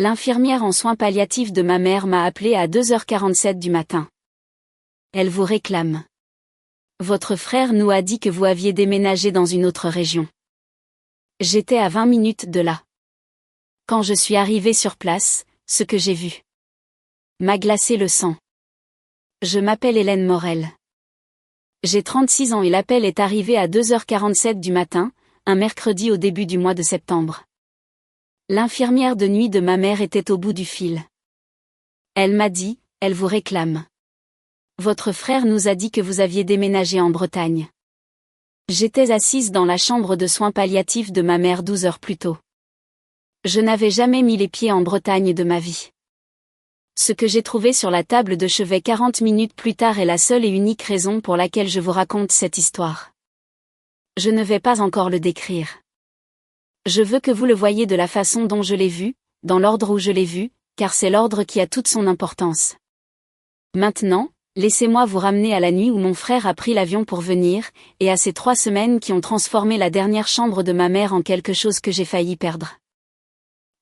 L'infirmière en soins palliatifs de ma mère m'a appelé à 2h47 du matin. Elle vous réclame. Votre frère nous a dit que vous aviez déménagé dans une autre région. J'étais à 20 minutes de là. Quand je suis arrivée sur place, ce que j'ai vu m'a glacé le sang. Je m'appelle Hélène Morel. J'ai 36 ans et l'appel est arrivé à 2h47 du matin, un mercredi au début du mois de septembre. L'infirmière de nuit de ma mère était au bout du fil. Elle m'a dit, elle vous réclame. Votre frère nous a dit que vous aviez déménagé en Bretagne. J'étais assise dans la chambre de soins palliatifs de ma mère 12 heures plus tôt. Je n'avais jamais mis les pieds en Bretagne de ma vie. Ce que j'ai trouvé sur la table de chevet 40 minutes plus tard est la seule et unique raison pour laquelle je vous raconte cette histoire. Je ne vais pas encore le décrire. Je veux que vous le voyiez de la façon dont je l'ai vu, dans l'ordre où je l'ai vu, car c'est l'ordre qui a toute son importance. Maintenant, laissez-moi vous ramener à la nuit où mon frère a pris l'avion pour venir, et à ces 3 semaines qui ont transformé la dernière chambre de ma mère en quelque chose que j'ai failli perdre.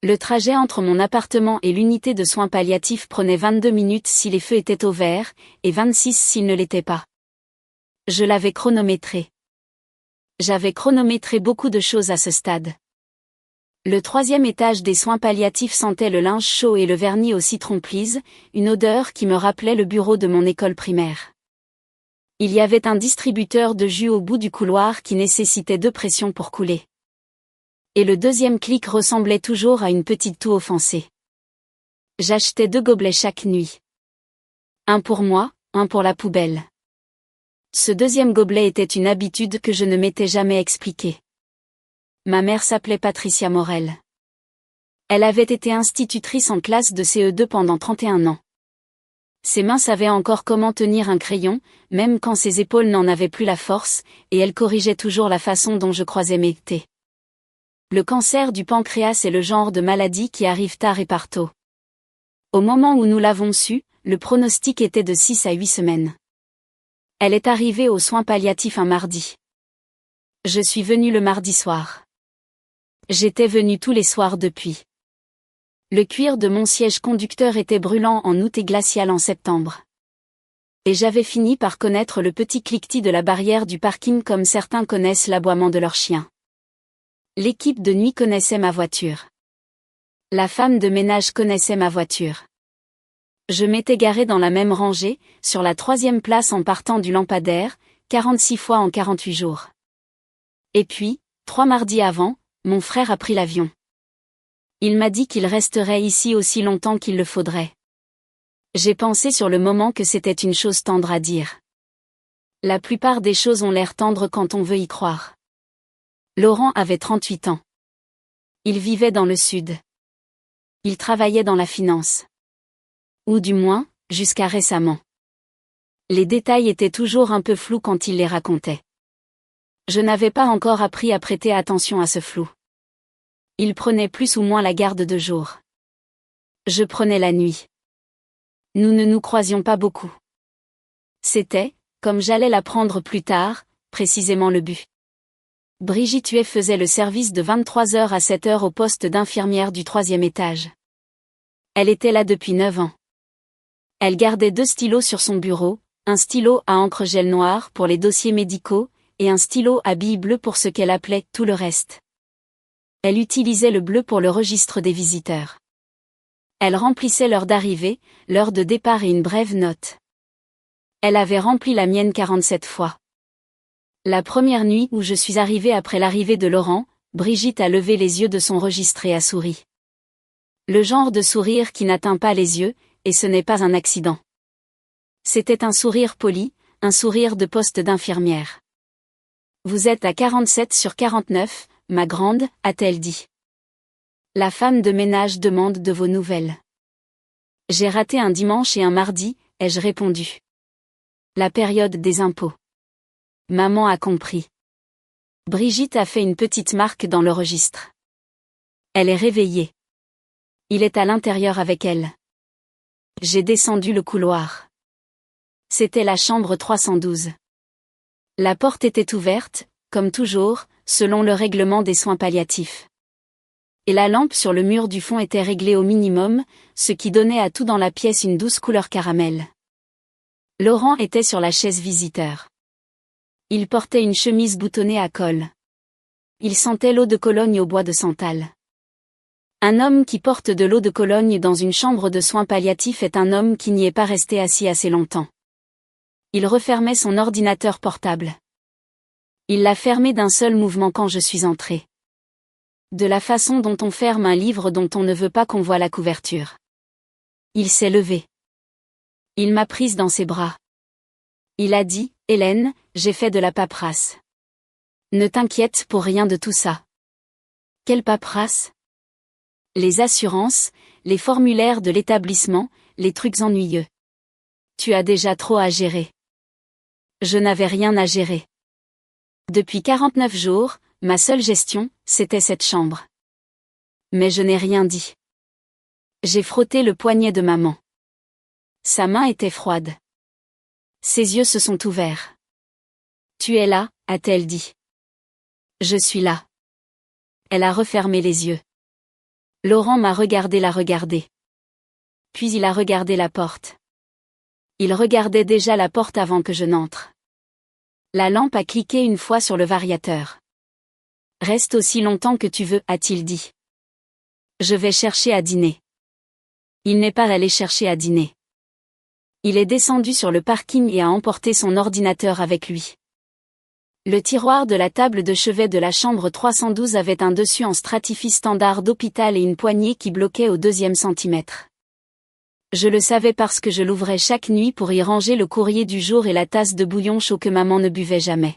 Le trajet entre mon appartement et l'unité de soins palliatifs prenait 22 minutes si les feux étaient au vert, et 26 s'ils ne l'étaient pas. Je l'avais chronométré. J'avais chronométré beaucoup de choses à ce stade. Le 3e étage des soins palliatifs sentait le linge chaud et le vernis au citron please, une odeur qui me rappelait le bureau de mon école primaire. Il y avait un distributeur de jus au bout du couloir qui nécessitait 2 pressions pour couler. Et le 2e clic ressemblait toujours à une petite toux offensée. J'achetais 2 gobelets chaque nuit. Un pour moi, un pour la poubelle. Ce 2e gobelet était une habitude que je ne m'étais jamais expliquée. Ma mère s'appelait Patricia Morel. Elle avait été institutrice en classe de CE2 pendant 31 ans. Ses mains savaient encore comment tenir un crayon, même quand ses épaules n'en avaient plus la force, et elle corrigeait toujours la façon dont je croisais mes thés. Le cancer du pancréas est le genre de maladie qui arrive tard et par tôt. Au moment où nous l'avons su, le pronostic était de 6 à 8 semaines. Elle est arrivée aux soins palliatifs un mardi. Je suis venue le mardi soir. J'étais venue tous les soirs depuis. Le cuir de mon siège conducteur était brûlant en août et glacial en septembre. Et j'avais fini par connaître le petit cliquetis de la barrière du parking comme certains connaissent l'aboiement de leur chien. L'équipe de nuit connaissait ma voiture. La femme de ménage connaissait ma voiture. Je m'étais garée dans la même rangée, sur la 3e place en partant du lampadaire, 46 fois en 48 jours. Et puis, 3 mardis avant, mon frère a pris l'avion. Il m'a dit qu'il resterait ici aussi longtemps qu'il le faudrait. J'ai pensé sur le moment que c'était une chose tendre à dire. La plupart des choses ont l'air tendres quand on veut y croire. Laurent avait 38 ans. Il vivait dans le sud. Il travaillait dans la finance. Ou du moins, jusqu'à récemment. Les détails étaient toujours un peu flous quand il les racontait. Je n'avais pas encore appris à prêter attention à ce flou. Il prenait plus ou moins la garde de jour. Je prenais la nuit. Nous ne nous croisions pas beaucoup. C'était, comme j'allais l'apprendre plus tard, précisément le but. Brigitte Huet faisait le service de 23h à 7h au poste d'infirmière du 3e étage. Elle était là depuis 9 ans. Elle gardait 2 stylos sur son bureau, un stylo à encre gel noir pour les dossiers médicaux, et un stylo à billes bleues pour ce qu'elle appelait tout le reste. Elle utilisait le bleu pour le registre des visiteurs. Elle remplissait l'heure d'arrivée, l'heure de départ et une brève note. Elle avait rempli la mienne 47 fois. La première nuit où je suis arrivée après l'arrivée de Laurent, Brigitte a levé les yeux de son registre et a souri. Le genre de sourire qui n'atteint pas les yeux, et ce n'est pas un accident. C'était un sourire poli, un sourire de poste d'infirmière. Vous êtes à 47 sur 49, ma grande, a-t-elle dit. La femme de ménage demande de vos nouvelles. J'ai raté un dimanche et un mardi, ai-je répondu. La période des impôts. Maman a compris. Brigitte a fait une petite marque dans le registre. Elle est réveillée. Il est à l'intérieur avec elle. J'ai descendu le couloir. C'était la chambre 312. La porte était ouverte, comme toujours, selon le règlement des soins palliatifs. Et la lampe sur le mur du fond était réglée au minimum, ce qui donnait à tout dans la pièce une douce couleur caramel. Laurent était sur la chaise visiteur. Il portait une chemise boutonnée à col. Il sentait l'eau de Cologne au bois de santal. Un homme qui porte de l'eau de Cologne dans une chambre de soins palliatifs est un homme qui n'y est pas resté assis assez longtemps. Il refermait son ordinateur portable. Il l'a fermé d'un seul mouvement quand je suis entré. De la façon dont on ferme un livre dont on ne veut pas qu'on voie la couverture. Il s'est levé. Il m'a prise dans ses bras. Il a dit, « Hélène, j'ai fait de la paperasse. Ne t'inquiète pour rien de tout ça. » Quelle paperasse? Les assurances, les formulaires de l'établissement, les trucs ennuyeux. Tu as déjà trop à gérer. Je n'avais rien à gérer. Depuis 49 jours, ma seule gestion, c'était cette chambre. Mais je n'ai rien dit. J'ai frotté le poignet de maman. Sa main était froide. Ses yeux se sont ouverts. Tu es là, a-t-elle dit. Je suis là. Elle a refermé les yeux. Laurent m'a regardé la regarder. Puis il a regardé la porte. Il regardait déjà la porte avant que je n'entre. La lampe a cliqué une fois sur le variateur. Reste aussi longtemps que tu veux, a-t-il dit. Je vais chercher à dîner. Il n'est pas allé chercher à dîner. Il est descendu sur le parking et a emporté son ordinateur avec lui. Le tiroir de la table de chevet de la chambre 312 avait un dessus en stratifie standard d'hôpital et une poignée qui bloquait au 2e centimètre. Je le savais parce que je l'ouvrais chaque nuit pour y ranger le courrier du jour et la tasse de bouillon chaud que maman ne buvait jamais.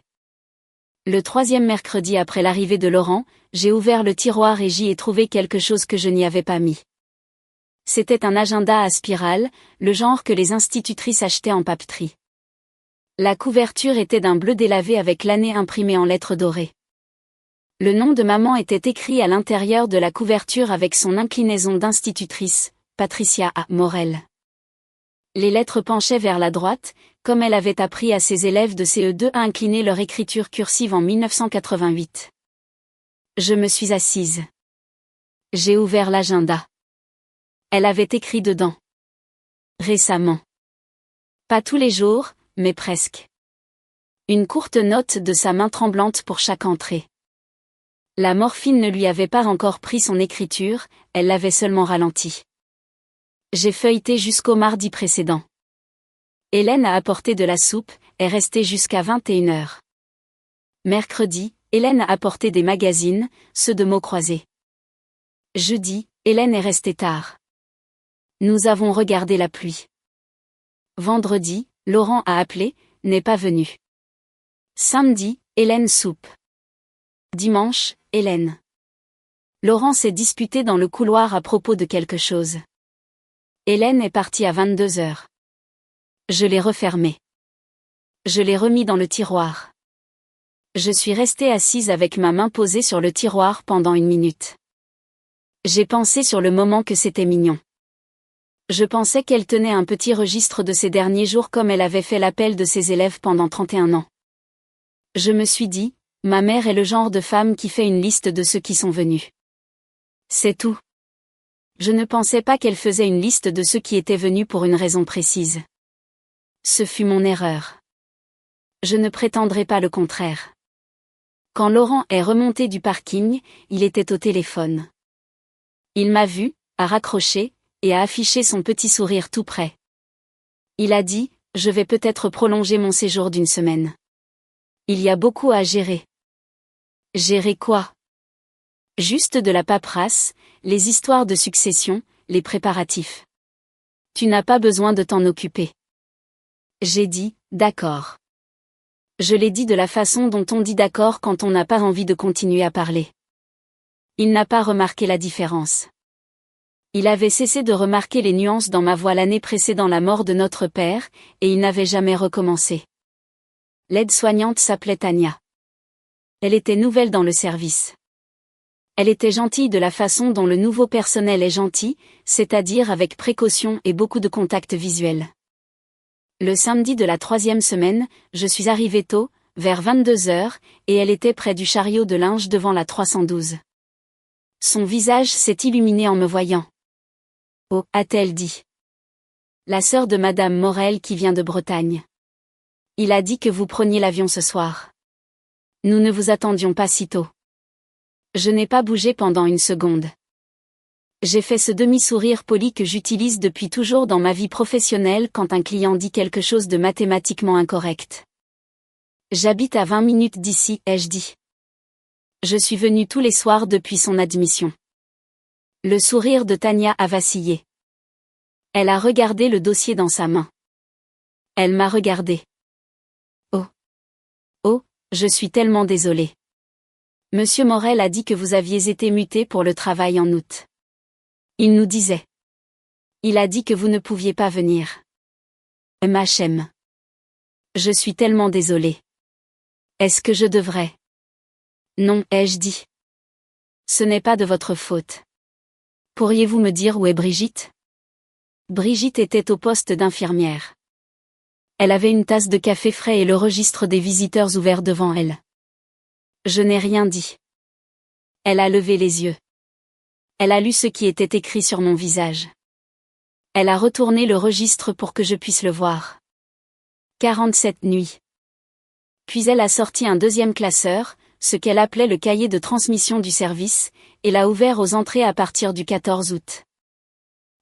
Le 3e mercredi après l'arrivée de Laurent, j'ai ouvert le tiroir et j'y ai trouvé quelque chose que je n'y avais pas mis. C'était un agenda à spirale, le genre que les institutrices achetaient en papeterie. La couverture était d'un bleu délavé avec l'année imprimée en lettres dorées. Le nom de maman était écrit à l'intérieur de la couverture avec son inclinaison d'institutrice, Patricia A. Morel. Les lettres penchaient vers la droite, comme elle avait appris à ses élèves de CE2 à incliner leur écriture cursive en 1988. Je me suis assise. J'ai ouvert l'agenda. Elle avait écrit dedans. Récemment. Pas tous les jours, mais presque. Une courte note de sa main tremblante pour chaque entrée. La morphine ne lui avait pas encore pris son écriture, elle l'avait seulement ralentie. J'ai feuilleté jusqu'au mardi précédent. Hélène a apporté de la soupe, est restée jusqu'à 21h. Mercredi, Hélène a apporté des magazines, ceux de mots croisés. Jeudi, Hélène est restée tard. Nous avons regardé la pluie. Vendredi, Laurent a appelé, n'est pas venu. Samedi, Hélène soupe. Dimanche, Hélène. Laurent s'est disputé dans le couloir à propos de quelque chose. Hélène est partie à 22h. Je l'ai refermé. Je l'ai remis dans le tiroir. Je suis restée assise avec ma main posée sur le tiroir pendant 1 minute. J'ai pensé sur le moment que c'était mignon. Je pensais qu'elle tenait un petit registre de ses derniers jours comme elle avait fait l'appel de ses élèves pendant 31 ans. Je me suis dit, ma mère est le genre de femme qui fait une liste de ceux qui sont venus. C'est tout. Je ne pensais pas qu'elle faisait une liste de ceux qui étaient venus pour une raison précise. Ce fut mon erreur. Je ne prétendrai pas le contraire. Quand Laurent est remonté du parking, il était au téléphone. Il m'a vu, a raccroché, et a affiché son petit sourire tout près. Il a dit, je vais peut-être prolonger mon séjour d'1 semaine. Il y a beaucoup à gérer. Gérer quoi? Juste de la paperasse, les histoires de succession, les préparatifs. Tu n'as pas besoin de t'en occuper. J'ai dit, d'accord. Je l'ai dit de la façon dont on dit d'accord quand on n'a pas envie de continuer à parler. Il n'a pas remarqué la différence. Il avait cessé de remarquer les nuances dans ma voix l'année précédant la mort de notre père, et il n'avait jamais recommencé. L'aide-soignante s'appelait Tania. Elle était nouvelle dans le service. Elle était gentille de la façon dont le nouveau personnel est gentil, c'est-à-dire avec précaution et beaucoup de contacts visuels. Le samedi de la 3e semaine, je suis arrivée tôt, vers 22h, et elle était près du chariot de linge devant la 312. Son visage s'est illuminé en me voyant. Oh, a-t-elle dit. La sœur de Madame Morel qui vient de Bretagne. Il a dit que vous preniez l'avion ce soir. Nous ne vous attendions pas si tôt. Je n'ai pas bougé pendant une seconde. J'ai fait ce demi-sourire poli que j'utilise depuis toujours dans ma vie professionnelle quand un client dit quelque chose de mathématiquement incorrect. J'habite à 20 minutes d'ici, ai-je dit. Je suis venue tous les soirs depuis son admission. Le sourire de Tania a vacillé. Elle a regardé le dossier dans sa main. Elle m'a regardé. Oh. Oh, je suis tellement désolée. Monsieur Morel a dit que vous aviez été muté pour le travail en août. Il nous disait. Il a dit que vous ne pouviez pas venir. MHM. Je suis tellement désolée. Est-ce que je devrais? Non, ai-je dit. Ce n'est pas de votre faute. Pourriez-vous me dire où est Brigitte? Brigitte était au poste d'infirmière. Elle avait une tasse de café frais et le registre des visiteurs ouvert devant elle. Je n'ai rien dit. Elle a levé les yeux. Elle a lu ce qui était écrit sur mon visage. Elle a retourné le registre pour que je puisse le voir. 47 nuits. Puis elle a sorti un deuxième classeur, ce qu'elle appelait le cahier de transmission du service, et l'a ouvert aux entrées à partir du 14 août.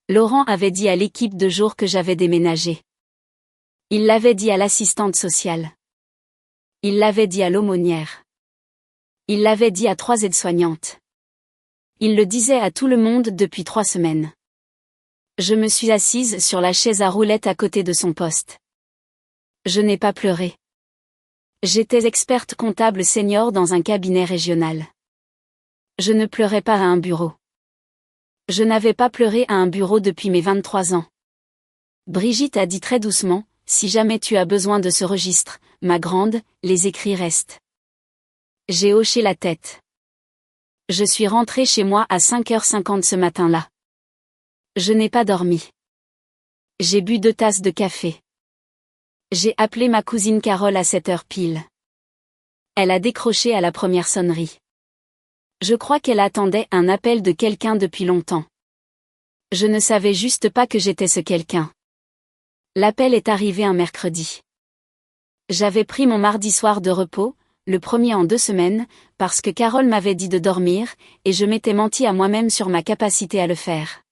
Laurent avait dit à l'équipe de jour que j'avais déménagé. Il l'avait dit à l'assistante sociale. Il l'avait dit à l'aumônière. Il l'avait dit à 3 aides-soignantes. Il le disait à tout le monde depuis 3 semaines. Je me suis assise sur la chaise à roulettes à côté de son poste. Je n'ai pas pleuré. J'étais experte comptable senior dans un cabinet régional. Je ne pleurais pas à un bureau. Je n'avais pas pleuré à un bureau depuis mes 23 ans. Brigitte a dit très doucement, si jamais tu as besoin de ce registre, ma grande, les écrits restent. J'ai hoché la tête. Je suis rentrée chez moi à 5h50 ce matin-là. Je n'ai pas dormi. J'ai bu 2 tasses de café. J'ai appelé ma cousine Carole à 7h pile. Elle a décroché à la première sonnerie. Je crois qu'elle attendait un appel de quelqu'un depuis longtemps. Je ne savais juste pas que j'étais ce quelqu'un. L'appel est arrivé un mercredi. J'avais pris mon mardi soir de repos, le premier en 2 semaines, parce que Carole m'avait dit de dormir, et je m'étais menti à moi-même sur ma capacité à le faire.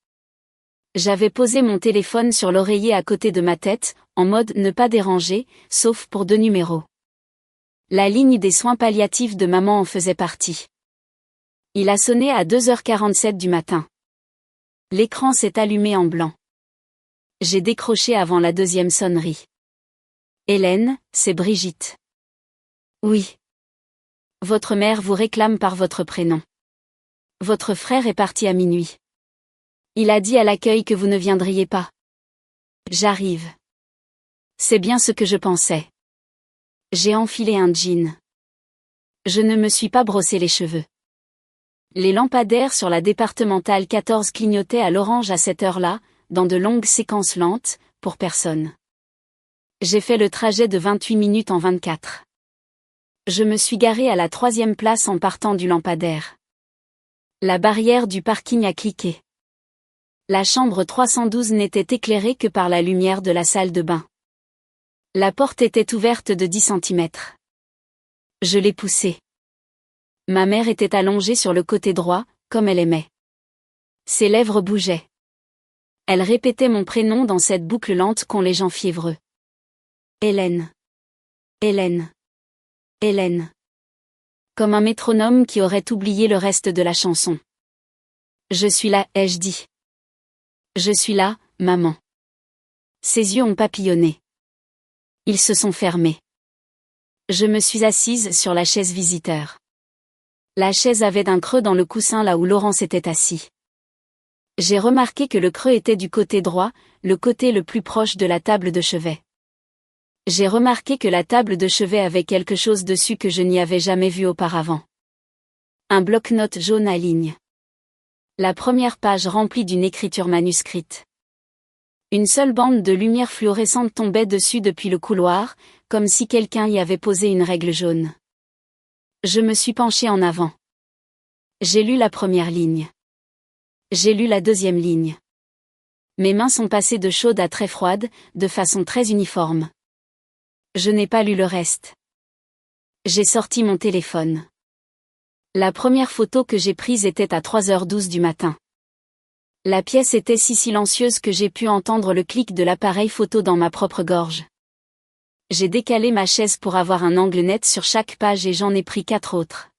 J'avais posé mon téléphone sur l'oreiller à côté de ma tête, en mode ne pas déranger, sauf pour 2 numéros. La ligne des soins palliatifs de maman en faisait partie. Il a sonné à 2h47 du matin. L'écran s'est allumé en blanc. J'ai décroché avant la 2e sonnerie. Hélène, c'est Brigitte. Oui. Votre mère vous réclame par votre prénom. Votre frère est parti à minuit. Il a dit à l'accueil que vous ne viendriez pas. J'arrive. C'est bien ce que je pensais. J'ai enfilé un jean. Je ne me suis pas brossé les cheveux. Les lampadaires sur la départementale 14 clignotaient à l'orange à cette heure-là, dans de longues séquences lentes, pour personne. J'ai fait le trajet de 28 minutes en 24. Je me suis garée à la 3e place en partant du lampadaire. La barrière du parking a cliqué. La chambre 312 n'était éclairée que par la lumière de la salle de bain. La porte était ouverte de 10 cm. Je l'ai poussée. Ma mère était allongée sur le côté droit, comme elle aimait. Ses lèvres bougeaient. Elle répétait mon prénom dans cette boucle lente qu'ont les gens fiévreux. Hélène. Hélène. Hélène. Comme un métronome qui aurait oublié le reste de la chanson. Je suis là, ai-je dit. Je suis là, maman. Ses yeux ont papillonné. Ils se sont fermés. Je me suis assise sur la chaise visiteur. La chaise avait un creux dans le coussin là où Laurent s'était assis. J'ai remarqué que le creux était du côté droit, le côté le plus proche de la table de chevet. J'ai remarqué que la table de chevet avait quelque chose dessus que je n'y avais jamais vu auparavant. Un bloc-notes jaune à lignes. La première page remplie d'une écriture manuscrite. Une seule bande de lumière fluorescente tombait dessus depuis le couloir, comme si quelqu'un y avait posé une règle jaune. Je me suis penchée en avant. J'ai lu la première ligne. J'ai lu la deuxième ligne. Mes mains sont passées de chaudes à très froides, de façon très uniforme. Je n'ai pas lu le reste. J'ai sorti mon téléphone. La première photo que j'ai prise était à 3h12 du matin. La pièce était si silencieuse que j'ai pu entendre le clic de l'appareil photo dans ma propre gorge. J'ai décalé ma chaise pour avoir un angle net sur chaque page et j'en ai pris 4 autres.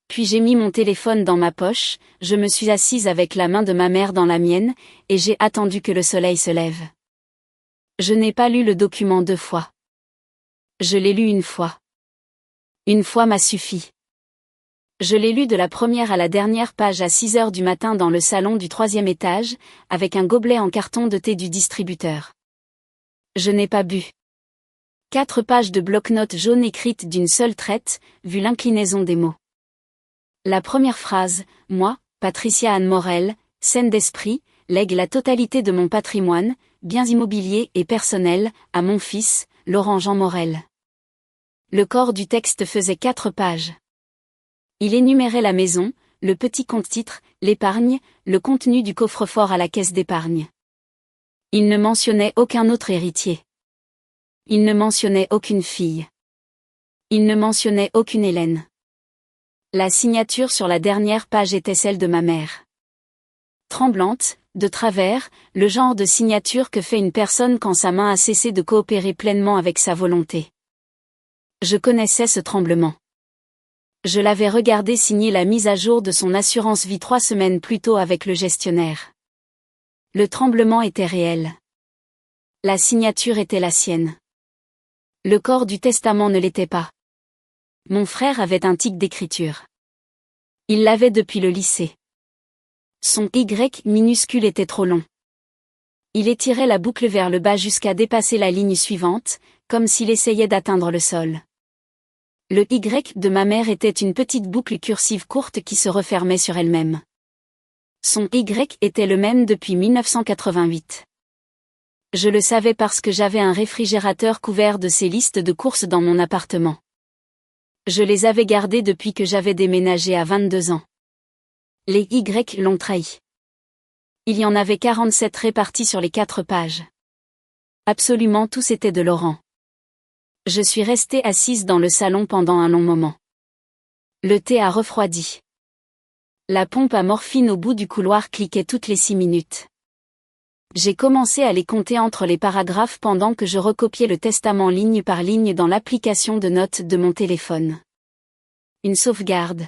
Puis j'ai mis mon téléphone dans ma poche, je me suis assise avec la main de ma mère dans la mienne, et j'ai attendu que le soleil se lève. Je n'ai pas lu le document 2 fois. Je l'ai lu une fois. Une fois m'a suffi. Je l'ai lu de la première à la dernière page à 6h du matin dans le salon du 3e étage, avec un gobelet en carton de thé du distributeur. Je n'ai pas bu. 4 pages de bloc-notes jaune écrites d'une seule traite, vu l'inclinaison des mots. La première phrase, moi, Patricia Anne Morel, saine d'esprit, lègue la totalité de mon patrimoine, biens immobiliers et personnels, à mon fils, Laurent Jean Morel. Le corps du texte faisait 4 pages. Il énumérait la maison, le petit compte-titre, l'épargne, le contenu du coffre-fort à la caisse d'épargne. Il ne mentionnait aucun autre héritier. Il ne mentionnait aucune fille. Il ne mentionnait aucune Hélène. La signature sur la dernière page était celle de ma mère. Tremblante, de travers, le genre de signature que fait une personne quand sa main a cessé de coopérer pleinement avec sa volonté. Je connaissais ce tremblement. Je l'avais regardé signer la mise à jour de son assurance vie 3 semaines plus tôt avec le gestionnaire. Le tremblement était réel. La signature était la sienne. Le corps du testament ne l'était pas. Mon frère avait un tic d'écriture. Il l'avait depuis le lycée. Son Y minuscule était trop long. Il étirait la boucle vers le bas jusqu'à dépasser la ligne suivante, comme s'il essayait d'atteindre le sol. Le Y de ma mère était une petite boucle cursive courte qui se refermait sur elle-même. Son Y était le même depuis 1988. Je le savais parce que j'avais un réfrigérateur couvert de ces listes de courses dans mon appartement. Je les avais gardées depuis que j'avais déménagé à 22 ans. Les Y l'ont trahi. Il y en avait 47 répartis sur les 4 pages. Absolument tous étaient de Laurent. Je suis restée assise dans le salon pendant un long moment. Le thé a refroidi. La pompe à morphine au bout du couloir cliquait toutes les 6 minutes. J'ai commencé à les compter entre les paragraphes pendant que je recopiais le testament ligne par ligne dans l'application de notes de mon téléphone. Une sauvegarde.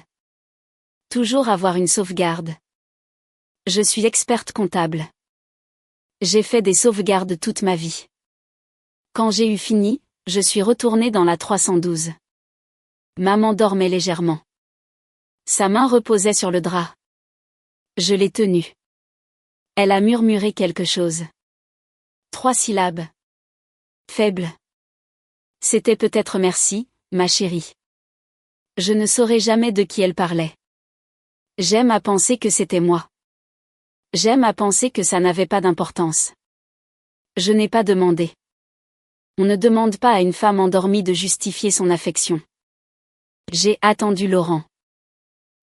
Toujours avoir une sauvegarde. Je suis experte comptable. J'ai fait des sauvegardes toute ma vie. Quand j'ai eu fini, je suis retournée dans la 312. Maman dormait légèrement. Sa main reposait sur le drap. Je l'ai tenue. Elle a murmuré quelque chose. 3 syllabes. Faible. C'était peut-être merci, ma chérie. Je ne saurais jamais de qui elle parlait. J'aime à penser que c'était moi. J'aime à penser que ça n'avait pas d'importance. Je n'ai pas demandé. On ne demande pas à une femme endormie de justifier son affection. J'ai attendu Laurent.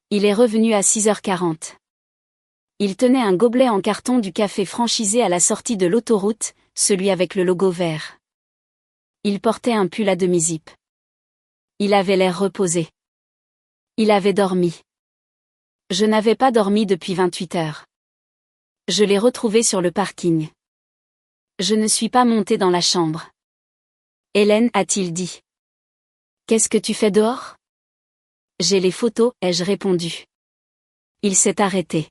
Il est revenu à 6h40. Il tenait un gobelet en carton du café franchisé à la sortie de l'autoroute, celui avec le logo vert. Il portait un pull à demi-zip. Il avait l'air reposé. Il avait dormi. Je n'avais pas dormi depuis 28 heures. Je l'ai retrouvé sur le parking. Je ne suis pas montée dans la chambre. Hélène, a-t-il dit. Qu'est-ce que tu fais dehors? J'ai les photos, ai-je répondu. Il s'est arrêté.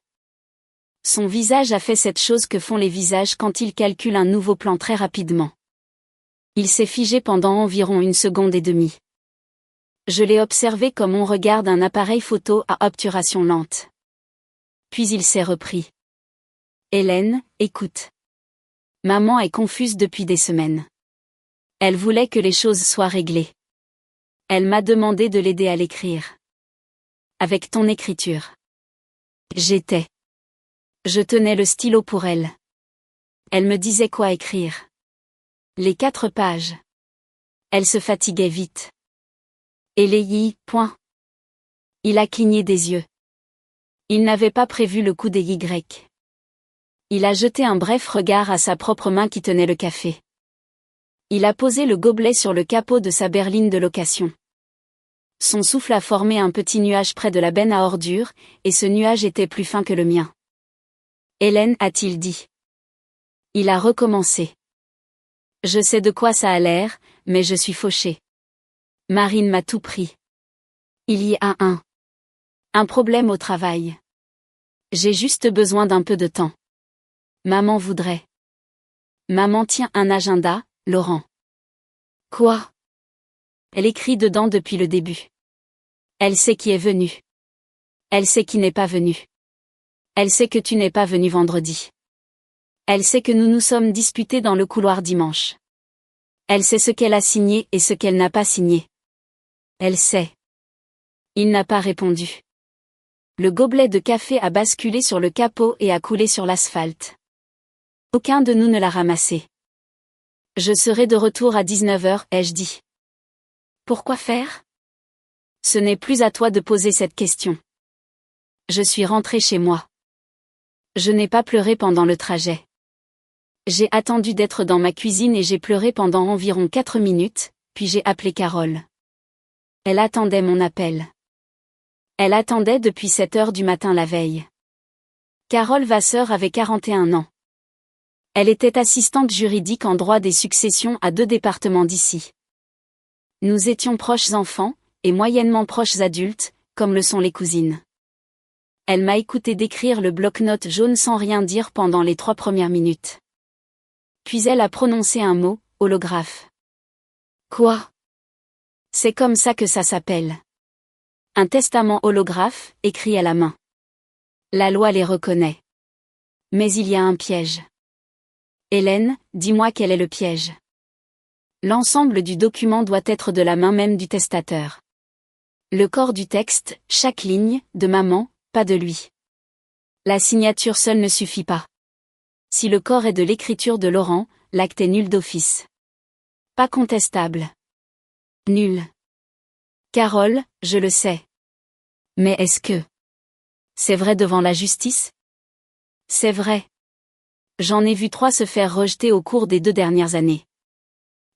Son visage a fait cette chose que font les visages quand ils calculent un nouveau plan très rapidement. Il s'est figé pendant environ 1 seconde et demie. Je l'ai observé comme on regarde un appareil photo à obturation lente. Puis il s'est repris. Hélène, écoute. Maman est confuse depuis des semaines. Elle voulait que les choses soient réglées. Elle m'a demandé de l'aider à l'écrire. Avec ton écriture. Je tenais le stylo pour elle. Elle me disait quoi écrire. Les 4 pages. Elle se fatiguait vite. Et les point. Il a cligné des yeux. Il n'avait pas prévu le coup des Y. Il a jeté un bref regard à sa propre main qui tenait le café. Il a posé le gobelet sur le capot de sa berline de location. Son souffle a formé un petit nuage près de la benne à ordures, et ce nuage était plus fin que le mien. Hélène, a-t-il dit. Il a recommencé. Je sais de quoi ça a l'air, mais je suis fauché. Marine m'a tout pris. Il y a un problème au travail. J'ai juste besoin d'un peu de temps. Maman voudrait. Maman tient un agenda, Laurent. Quoi? Elle écrit dedans depuis le début. Elle sait qui est venu. Elle sait qui n'est pas venu. Elle sait que tu n'es pas venu vendredi. Elle sait que nous nous sommes disputés dans le couloir dimanche. Elle sait ce qu'elle a signé et ce qu'elle n'a pas signé. Elle sait. Il n'a pas répondu. Le gobelet de café a basculé sur le capot et a coulé sur l'asphalte. Aucun de nous ne l'a ramassé. Je serai de retour à 19h, ai-je dit. Pourquoi faire? Ce n'est plus à toi de poser cette question. Je suis rentré chez moi. Je n'ai pas pleuré pendant le trajet. J'ai attendu d'être dans ma cuisine et j'ai pleuré pendant environ 4 minutes, puis j'ai appelé Carole. Elle attendait mon appel. Elle attendait depuis 7h du matin la veille. Carole Vasseur avait 41 ans. Elle était assistante juridique en droit des successions à 2 départements d'ici. Nous étions proches enfants, et moyennement proches adultes, comme le sont les cousines. Elle m'a écouté décrire le bloc-notes jaune sans rien dire pendant les 3 premières minutes. Puis elle a prononcé un mot, holographe. Quoi? C'est comme ça que ça s'appelle. Un testament holographe, écrit à la main. La loi les reconnaît. Mais il y a un piège. Hélène, dis-moi quel est le piège. L'ensemble du document doit être de la main même du testateur. Le corps du texte, chaque ligne, de maman, pas de lui. La signature seule ne suffit pas. Si le corps est de l'écriture de Laurent, l'acte est nul d'office. Pas contestable. Nul. Carole, je le sais. Mais est-ce que c'est vrai devant la justice? C'est vrai. J'en ai vu 3 se faire rejeter au cours des 2 dernières années.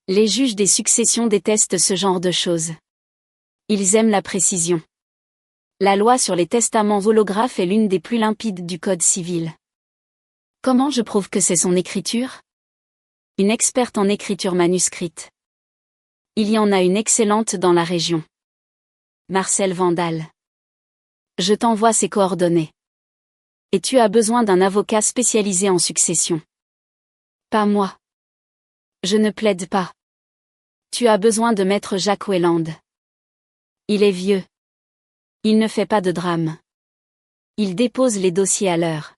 Les juges des successions détestent ce genre de choses. Ils aiment la précision. La loi sur les testaments holographes est l'une des plus limpides du Code civil. Comment je prouve que c'est son écriture? Une experte en écriture manuscrite. Il y en a une excellente dans la région. Marcel Vandal. Je t'envoie ses coordonnées. Et tu as besoin d'un avocat spécialisé en succession. Pas moi. Je ne plaide pas. Tu as besoin de maître Jacques Weyland. Il est vieux. Il ne fait pas de drame. Il dépose les dossiers à l'heure.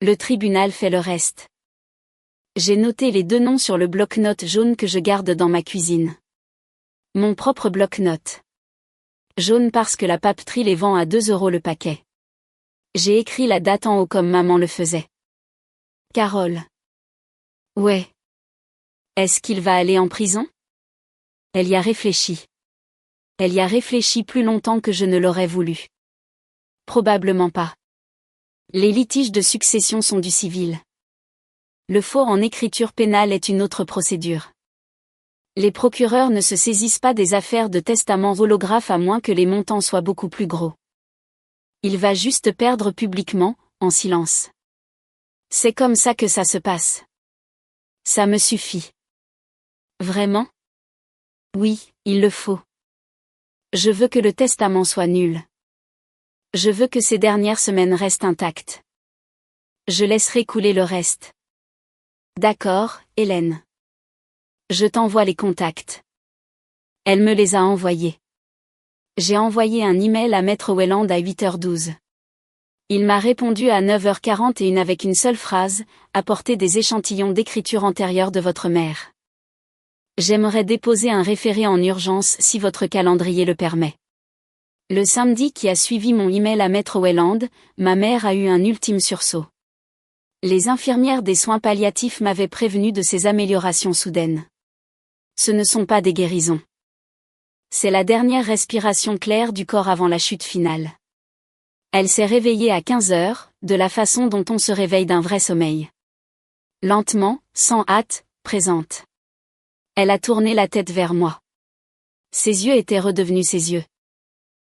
Le tribunal fait le reste. J'ai noté les 2 noms sur le bloc-notes jaune que je garde dans ma cuisine. Mon propre bloc-notes. Jaune parce que la papeterie les vend à 2 € le paquet. J'ai écrit la date en haut comme maman le faisait. Carole. Ouais. Est-ce qu'il va aller en prison? Elle y a réfléchi. Elle y a réfléchi plus longtemps que je ne l'aurais voulu. Probablement pas. Les litiges de succession sont du civil. Le faux en écriture pénale est une autre procédure. Les procureurs ne se saisissent pas des affaires de testament holographe à moins que les montants soient beaucoup plus gros. Il va juste perdre publiquement, en silence. C'est comme ça que ça se passe. Ça me suffit. Vraiment? Oui, il le faut. Je veux que le testament soit nul. Je veux que ces dernières semaines restent intactes. Je laisserai couler le reste. D'accord, Hélène. Je t'envoie les contacts. Elle me les a envoyés. J'ai envoyé un email à Maître Weyland à 8h12. Il m'a répondu à 9h41 avec une seule phrase, apportez des échantillons d'écriture antérieure de votre mère. J'aimerais déposer un référé en urgence si votre calendrier le permet. Le samedi qui a suivi mon email à Maître Weyland, ma mère a eu un ultime sursaut. Les infirmières des soins palliatifs m'avaient prévenu de ces améliorations soudaines. Ce ne sont pas des guérisons. C'est la dernière respiration claire du corps avant la chute finale. Elle s'est réveillée à 15 heures, de la façon dont on se réveille d'un vrai sommeil. Lentement, sans hâte, présente. Elle a tourné la tête vers moi. Ses yeux étaient redevenus ses yeux.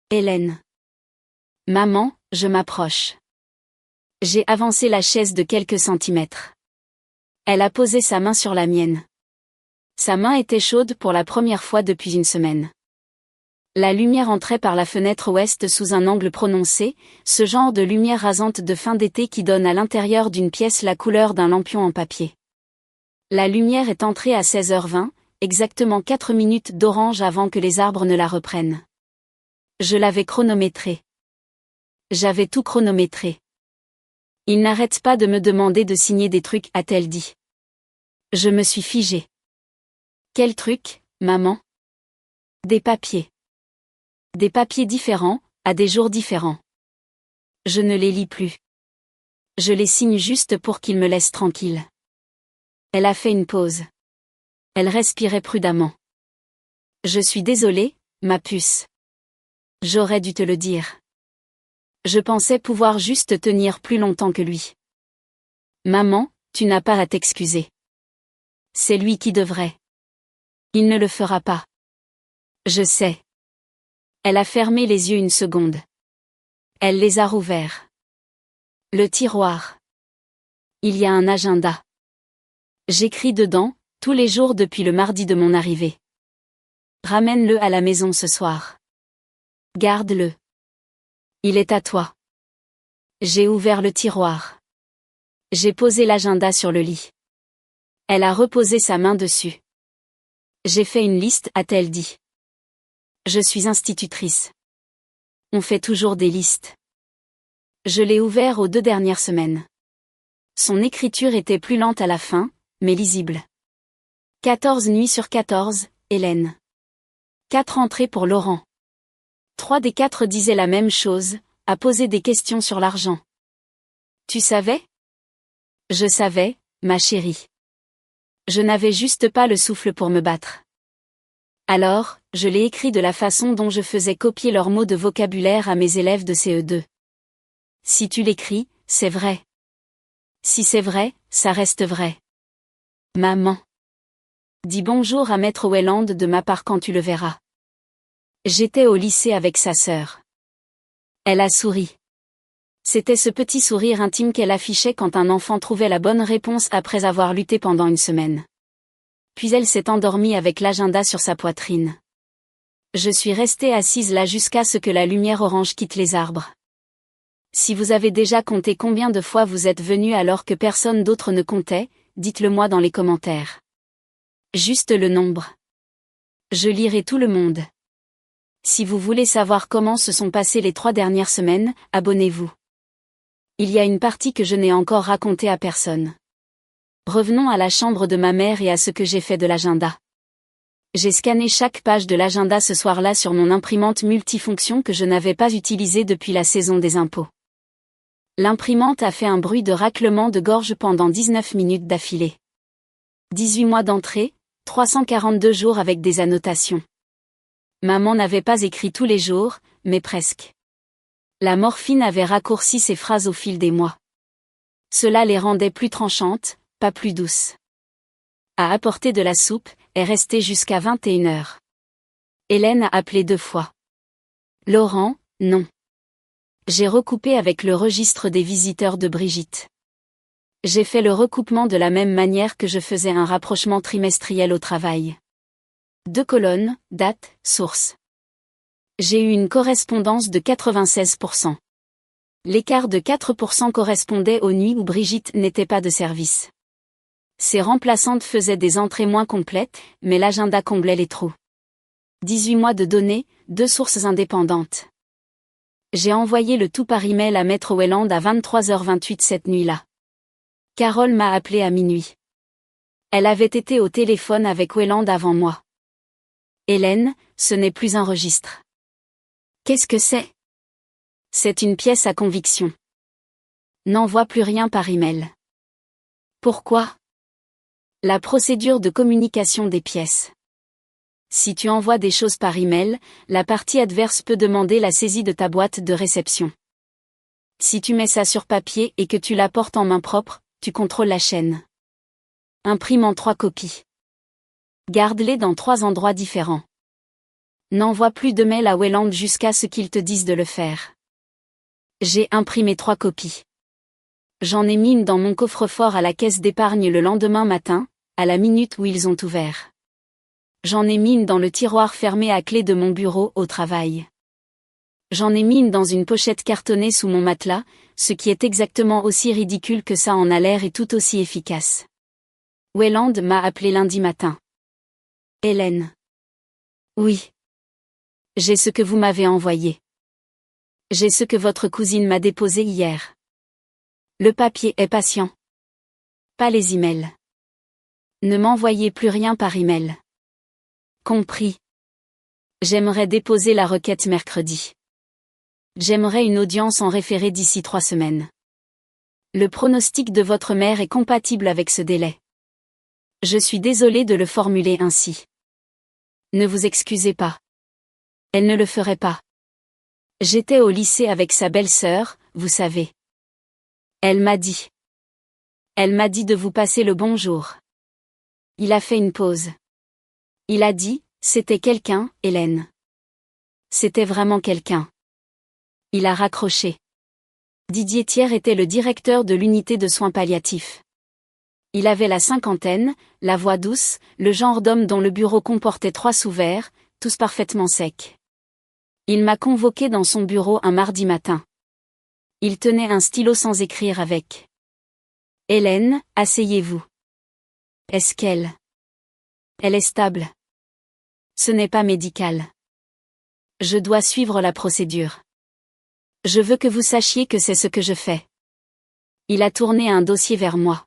Hélène. Maman, je m'approche. J'ai avancé la chaise de quelques centimètres. Elle a posé sa main sur la mienne. Sa main était chaude pour la première fois depuis une semaine. La lumière entrait par la fenêtre ouest sous un angle prononcé, ce genre de lumière rasante de fin d'été qui donne à l'intérieur d'une pièce la couleur d'un lampion en papier. La lumière est entrée à 16h20, exactement 4 minutes d'orange avant que les arbres ne la reprennent. Je l'avais chronométré. J'avais tout chronométré. Il n'arrête pas de me demander de signer des trucs, a-t-elle dit. Je me suis figée. Quel truc, maman? Des papiers. Des papiers différents, à des jours différents. Je ne les lis plus. Je les signe juste pour qu'ils me laissent tranquille. Elle a fait une pause. Elle respirait prudemment. Je suis désolée, ma puce. J'aurais dû te le dire. Je pensais pouvoir juste tenir plus longtemps que lui. Maman, tu n'as pas à t'excuser. C'est lui qui devrait. Il ne le fera pas. Je sais. Elle a fermé les yeux une seconde. Elle les a rouverts. Le tiroir. Il y a un agenda. J'écris dedans, tous les jours depuis le mardi de mon arrivée. Ramène-le à la maison ce soir. Garde-le. Il est à toi. J'ai ouvert le tiroir. J'ai posé l'agenda sur le lit. Elle a reposé sa main dessus. J'ai fait une liste, a-t-elle dit. Je suis institutrice. On fait toujours des listes. Je l'ai ouvert aux 2 dernières semaines. Son écriture était plus lente à la fin, mais lisible. 14 nuits sur 14, Hélène. 4 entrées pour Laurent. 3 des 4 disaient la même chose, à poser des questions sur l'argent. Tu savais? Je savais, ma chérie. Je n'avais juste pas le souffle pour me battre. Alors, je l'ai écrit de la façon dont je faisais copier leurs mots de vocabulaire à mes élèves de CE2. Si tu l'écris, c'est vrai. Si c'est vrai, ça reste vrai. Maman. Dis bonjour à Maître Welland de ma part quand tu le verras. J'étais au lycée avec sa sœur. Elle a souri. C'était ce petit sourire intime qu'elle affichait quand un enfant trouvait la bonne réponse après avoir lutté pendant une semaine. Puis elle s'est endormie avec l'agenda sur sa poitrine. Je suis restée assise là jusqu'à ce que la lumière orange quitte les arbres. Si vous avez déjà compté combien de fois vous êtes venu alors que personne d'autre ne comptait, dites-le moi dans les commentaires. Juste le nombre. Je lirai tout le monde. Si vous voulez savoir comment se sont passées les 3 dernières semaines, abonnez-vous. Il y a une partie que je n'ai encore racontée à personne. Revenons à la chambre de ma mère et à ce que j'ai fait de l'agenda. J'ai scanné chaque page de l'agenda ce soir-là sur mon imprimante multifonction que je n'avais pas utilisée depuis la saison des impôts. L'imprimante a fait un bruit de raclement de gorge pendant 19 minutes d'affilée. 18 mois d'entrée, 342 jours avec des annotations. Maman n'avait pas écrit tous les jours, mais presque. La morphine avait raccourci ses phrases au fil des mois. Cela les rendait plus tranchantes, pas plus douces. À apporter de la soupe, est restée jusqu'à 21h. Hélène a appelé 2 fois. Laurent, non. J'ai recoupé avec le registre des visiteurs de Brigitte. J'ai fait le recoupement de la même manière que je faisais un rapprochement trimestriel au travail. 2 colonnes, date, source. J'ai eu une correspondance de 96%. L'écart de 4% correspondait aux nuits où Brigitte n'était pas de service. Ses remplaçantes faisaient des entrées moins complètes, mais l'agenda comblait les trous. 18 mois de données, 2 sources indépendantes. J'ai envoyé le tout par email à Maître Welland à 23h28 cette nuit-là. Carole m'a appelé à minuit. Elle avait été au téléphone avec Welland avant moi. Hélène, ce n'est plus un registre. Qu'est-ce que c'est? C'est une pièce à conviction. N'envoie plus rien par email. Pourquoi? La procédure de communication des pièces. Si tu envoies des choses par email, la partie adverse peut demander la saisie de ta boîte de réception. Si tu mets ça sur papier et que tu la portes en main propre, tu contrôles la chaîne. Imprime en 3 copies. Garde-les dans 3 endroits différents. N'envoie plus de mail à Welland jusqu'à ce qu'ils te disent de le faire. J'ai imprimé 3 copies. J'en ai mis une dans mon coffre-fort à la caisse d'épargne le lendemain matin, à la minute où ils ont ouvert. J'en ai mis une dans le tiroir fermé à clé de mon bureau au travail. J'en ai mis une dans une pochette cartonnée sous mon matelas, ce qui est exactement aussi ridicule que ça en a l'air et tout aussi efficace. Welland m'a appelé lundi matin. Hélène. Oui. J'ai ce que vous m'avez envoyé. J'ai ce que votre cousine m'a déposé hier. Le papier est patient. Pas les emails. Ne m'envoyez plus rien par email. Compris. J'aimerais déposer la requête mercredi. J'aimerais une audience en référé d'ici 3 semaines. Le pronostic de votre mère est compatible avec ce délai. Je suis désolée de le formuler ainsi. Ne vous excusez pas. Elle ne le ferait pas. J'étais au lycée avec sa belle-sœur, vous savez. Elle m'a dit. Elle m'a dit de vous passer le bonjour. Il a fait une pause. Il a dit, c'était quelqu'un, Hélène. C'était vraiment quelqu'un. Il a raccroché. Didier Thiers était le directeur de l'unité de soins palliatifs. Il avait la cinquantaine, la voix douce, le genre d'homme dont le bureau comportait 3 sous-verres, tous parfaitement secs. Il m'a convoqué dans son bureau un mardi matin. Il tenait un stylo sans écrire avec. Hélène, asseyez-vous. Est-ce qu'elle... Elle est stable. Ce n'est pas médical. Je dois suivre la procédure. Je veux que vous sachiez que c'est ce que je fais. Il a tourné un dossier vers moi.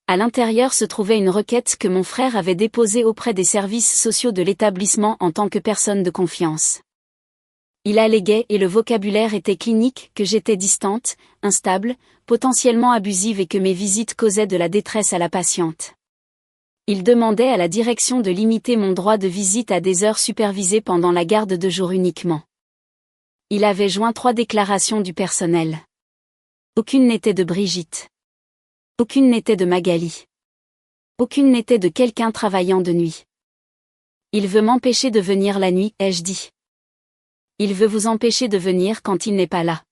À l'intérieur se trouvait une requête que mon frère avait déposée auprès des services sociaux de l'établissement en tant que personne de confiance. Il alléguait et le vocabulaire était clinique que j'étais distante, instable, potentiellement abusive et que mes visites causaient de la détresse à la patiente. Il demandait à la direction de limiter mon droit de visite à des heures supervisées pendant la garde de jour uniquement. Il avait joint 3 déclarations du personnel. Aucune n'était de Brigitte. Aucune n'était de Magali. Aucune n'était de quelqu'un travaillant de nuit. Il veut m'empêcher de venir la nuit, ai-je dit. Il veut vous empêcher de venir quand il n'est pas là.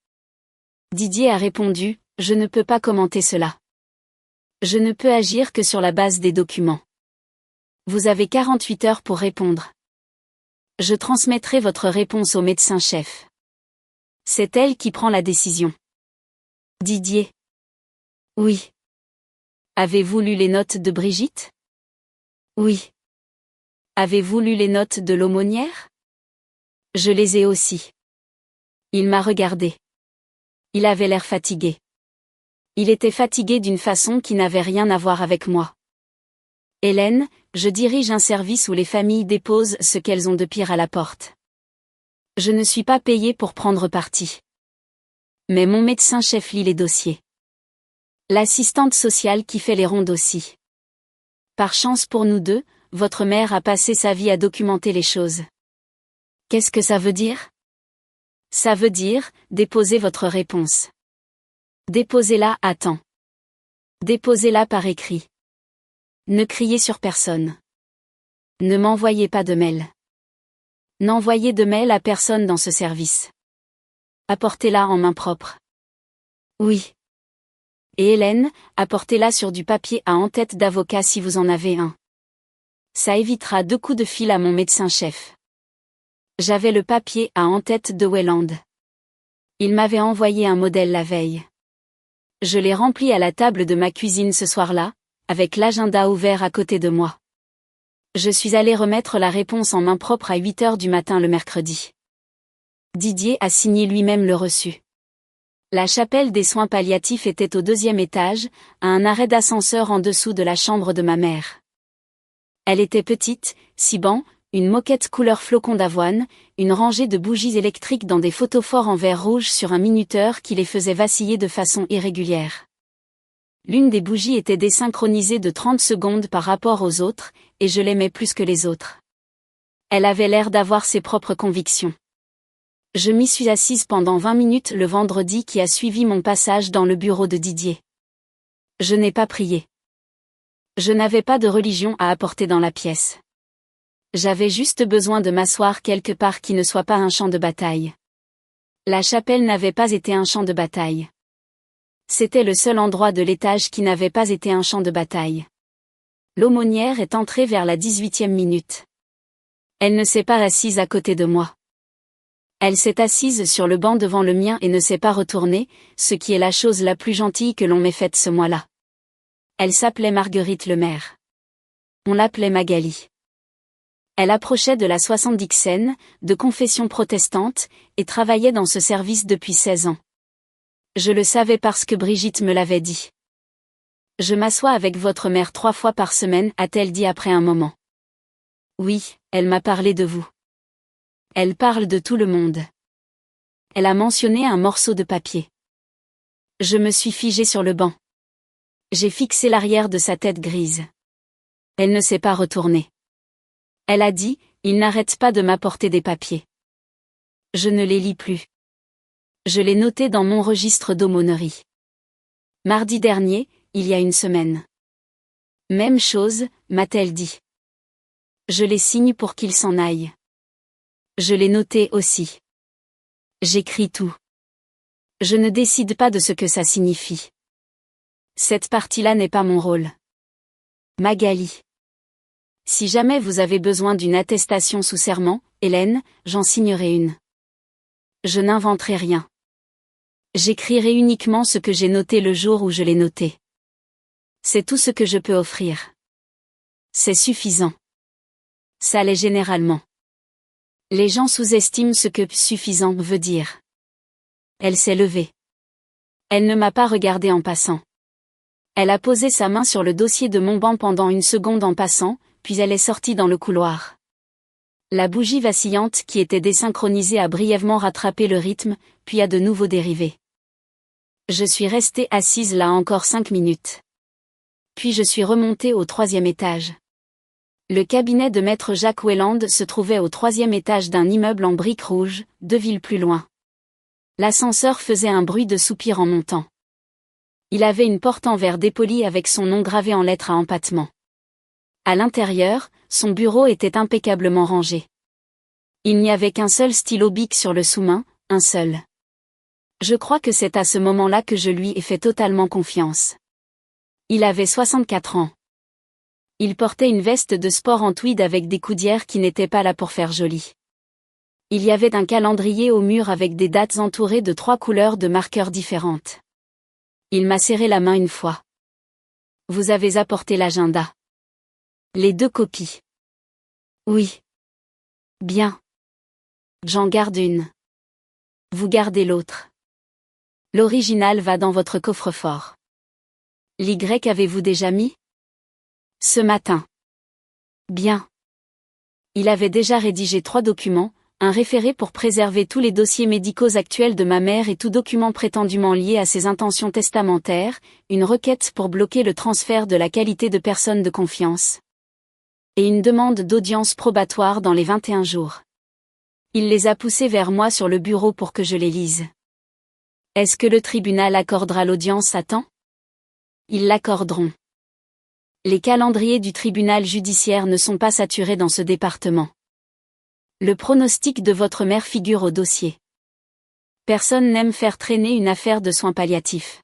Didier a répondu, je ne peux pas commenter cela. Je ne peux agir que sur la base des documents. Vous avez 48 heures pour répondre. Je transmettrai votre réponse au médecin-chef. C'est elle qui prend la décision. Didier. Oui. Avez-vous lu les notes de Brigitte? Oui. Avez-vous lu les notes de l'aumônière? Je les ai aussi. Il m'a regardé. Il avait l'air fatigué. Il était fatigué d'une façon qui n'avait rien à voir avec moi. Hélène, je dirige un service où les familles déposent ce qu'elles ont de pire à la porte. Je ne suis pas payée pour prendre parti. Mais mon médecin-chef lit les dossiers. L'assistante sociale qui fait les rondes aussi. Par chance pour nous deux, votre mère a passé sa vie à documenter les choses. Qu'est-ce que ça veut dire? Ça veut dire, déposez votre réponse. Déposez-la à temps. Déposez-la par écrit. Ne criez sur personne. Ne m'envoyez pas de mail. N'envoyez de mail à personne dans ce service. Apportez-la en main propre. Oui. Et Hélène, apportez-la sur du papier à en-tête d'avocat si vous en avez un. Ça évitera 2 coups de fil à mon médecin-chef. J'avais le papier à en-tête de Welland. Il m'avait envoyé un modèle la veille. Je l'ai rempli à la table de ma cuisine ce soir-là, avec l'agenda ouvert à côté de moi. Je suis allée remettre la réponse en main propre à 8 heures du matin le mercredi. Didier a signé lui-même le reçu. La chapelle des soins palliatifs était au 2e étage, à un arrêt d'ascenseur en dessous de la chambre de ma mère. Elle était petite, 6 bancs, une moquette couleur flocon d'avoine, une rangée de bougies électriques dans des photophores en verre rouge sur un minuteur qui les faisait vaciller de façon irrégulière. L'une des bougies était désynchronisée de 30 secondes par rapport aux autres, et je l'aimais plus que les autres. Elle avait l'air d'avoir ses propres convictions. Je m'y suis assise pendant 20 minutes le vendredi qui a suivi mon passage dans le bureau de Didier. Je n'ai pas prié. Je n'avais pas de religion à apporter dans la pièce. J'avais juste besoin de m'asseoir quelque part qui ne soit pas un champ de bataille. La chapelle n'avait pas été un champ de bataille. C'était le seul endroit de l'étage qui n'avait pas été un champ de bataille. L'aumônière est entrée vers la 18e minute. Elle ne s'est pas assise à côté de moi. Elle s'est assise sur le banc devant le mien et ne s'est pas retournée, ce qui est la chose la plus gentille que l'on m'ait faite ce mois-là. Elle s'appelait Marguerite Lemaire. On l'appelait Magali. Elle approchait de la 70e, de confession protestante, et travaillait dans ce service depuis 16 ans. Je le savais parce que Brigitte me l'avait dit. Je m'assois avec votre mère 3 fois par semaine, a-t-elle dit après un moment. Oui, elle m'a parlé de vous. Elle parle de tout le monde. Elle a mentionné un morceau de papier. Je me suis figée sur le banc. J'ai fixé l'arrière de sa tête grise. Elle ne s'est pas retournée. Elle a dit, il n'arrête pas de m'apporter des papiers. Je ne les lis plus. Je l'ai noté dans mon registre d'aumônerie. Mardi dernier, il y a une semaine. Même chose, m'a-t-elle dit. Je les signe pour qu'il s'en aille. Je l'ai noté aussi. J'écris tout. Je ne décide pas de ce que ça signifie. Cette partie-là n'est pas mon rôle. Magali. Si jamais vous avez besoin d'une attestation sous serment, Hélène, j'en signerai une. Je n'inventerai rien. J'écrirai uniquement ce que j'ai noté le jour où je l'ai noté. C'est tout ce que je peux offrir. C'est suffisant. Ça l'est généralement. Les gens sous-estiment ce que suffisant veut dire. Elle s'est levée. Elle ne m'a pas regardé en passant. Elle a posé sa main sur le dossier de mon banc pendant une seconde en passant, puis elle est sortie dans le couloir. La bougie vacillante qui était désynchronisée a brièvement rattrapé le rythme, puis a de nouveau dérivé. Je suis restée assise là encore 5 minutes. Puis je suis remontée au 3e étage. Le cabinet de maître Jacques Welland se trouvait au 3e étage d'un immeuble en briques rouges, 2 villes plus loin. L'ascenseur faisait un bruit de soupir en montant. Il avait une porte en verre dépoli avec son nom gravé en lettres à empattement. À l'intérieur, son bureau était impeccablement rangé. Il n'y avait qu'un seul stylo bic sur le sous-main, un seul. Je crois que c'est à ce moment-là que je lui ai fait totalement confiance. Il avait 64 ans. Il portait une veste de sport en tweed avec des coudières qui n'étaient pas là pour faire joli. Il y avait un calendrier au mur avec des dates entourées de 3 couleurs de marqueurs différentes. Il m'a serré la main une fois. Vous avez apporté l'agenda. Les 2 copies. Oui. Bien. J'en garde une. Vous gardez l'autre. L'original va dans votre coffre-fort. L'Y avez-vous déjà mis? Ce matin. Bien. Il avait déjà rédigé 3 documents, un référé pour préserver tous les dossiers médicaux actuels de ma mère et tout document prétendument lié à ses intentions testamentaires, une requête pour bloquer le transfert de la qualité de personne de confiance. Et une demande d'audience probatoire dans les 21 jours. Il les a poussés vers moi sur le bureau pour que je les lise. Est-ce que le tribunal accordera l'audience à temps? Ils l'accorderont. Les calendriers du tribunal judiciaire ne sont pas saturés dans ce département. Le pronostic de votre mère figure au dossier. Personne n'aime faire traîner une affaire de soins palliatifs.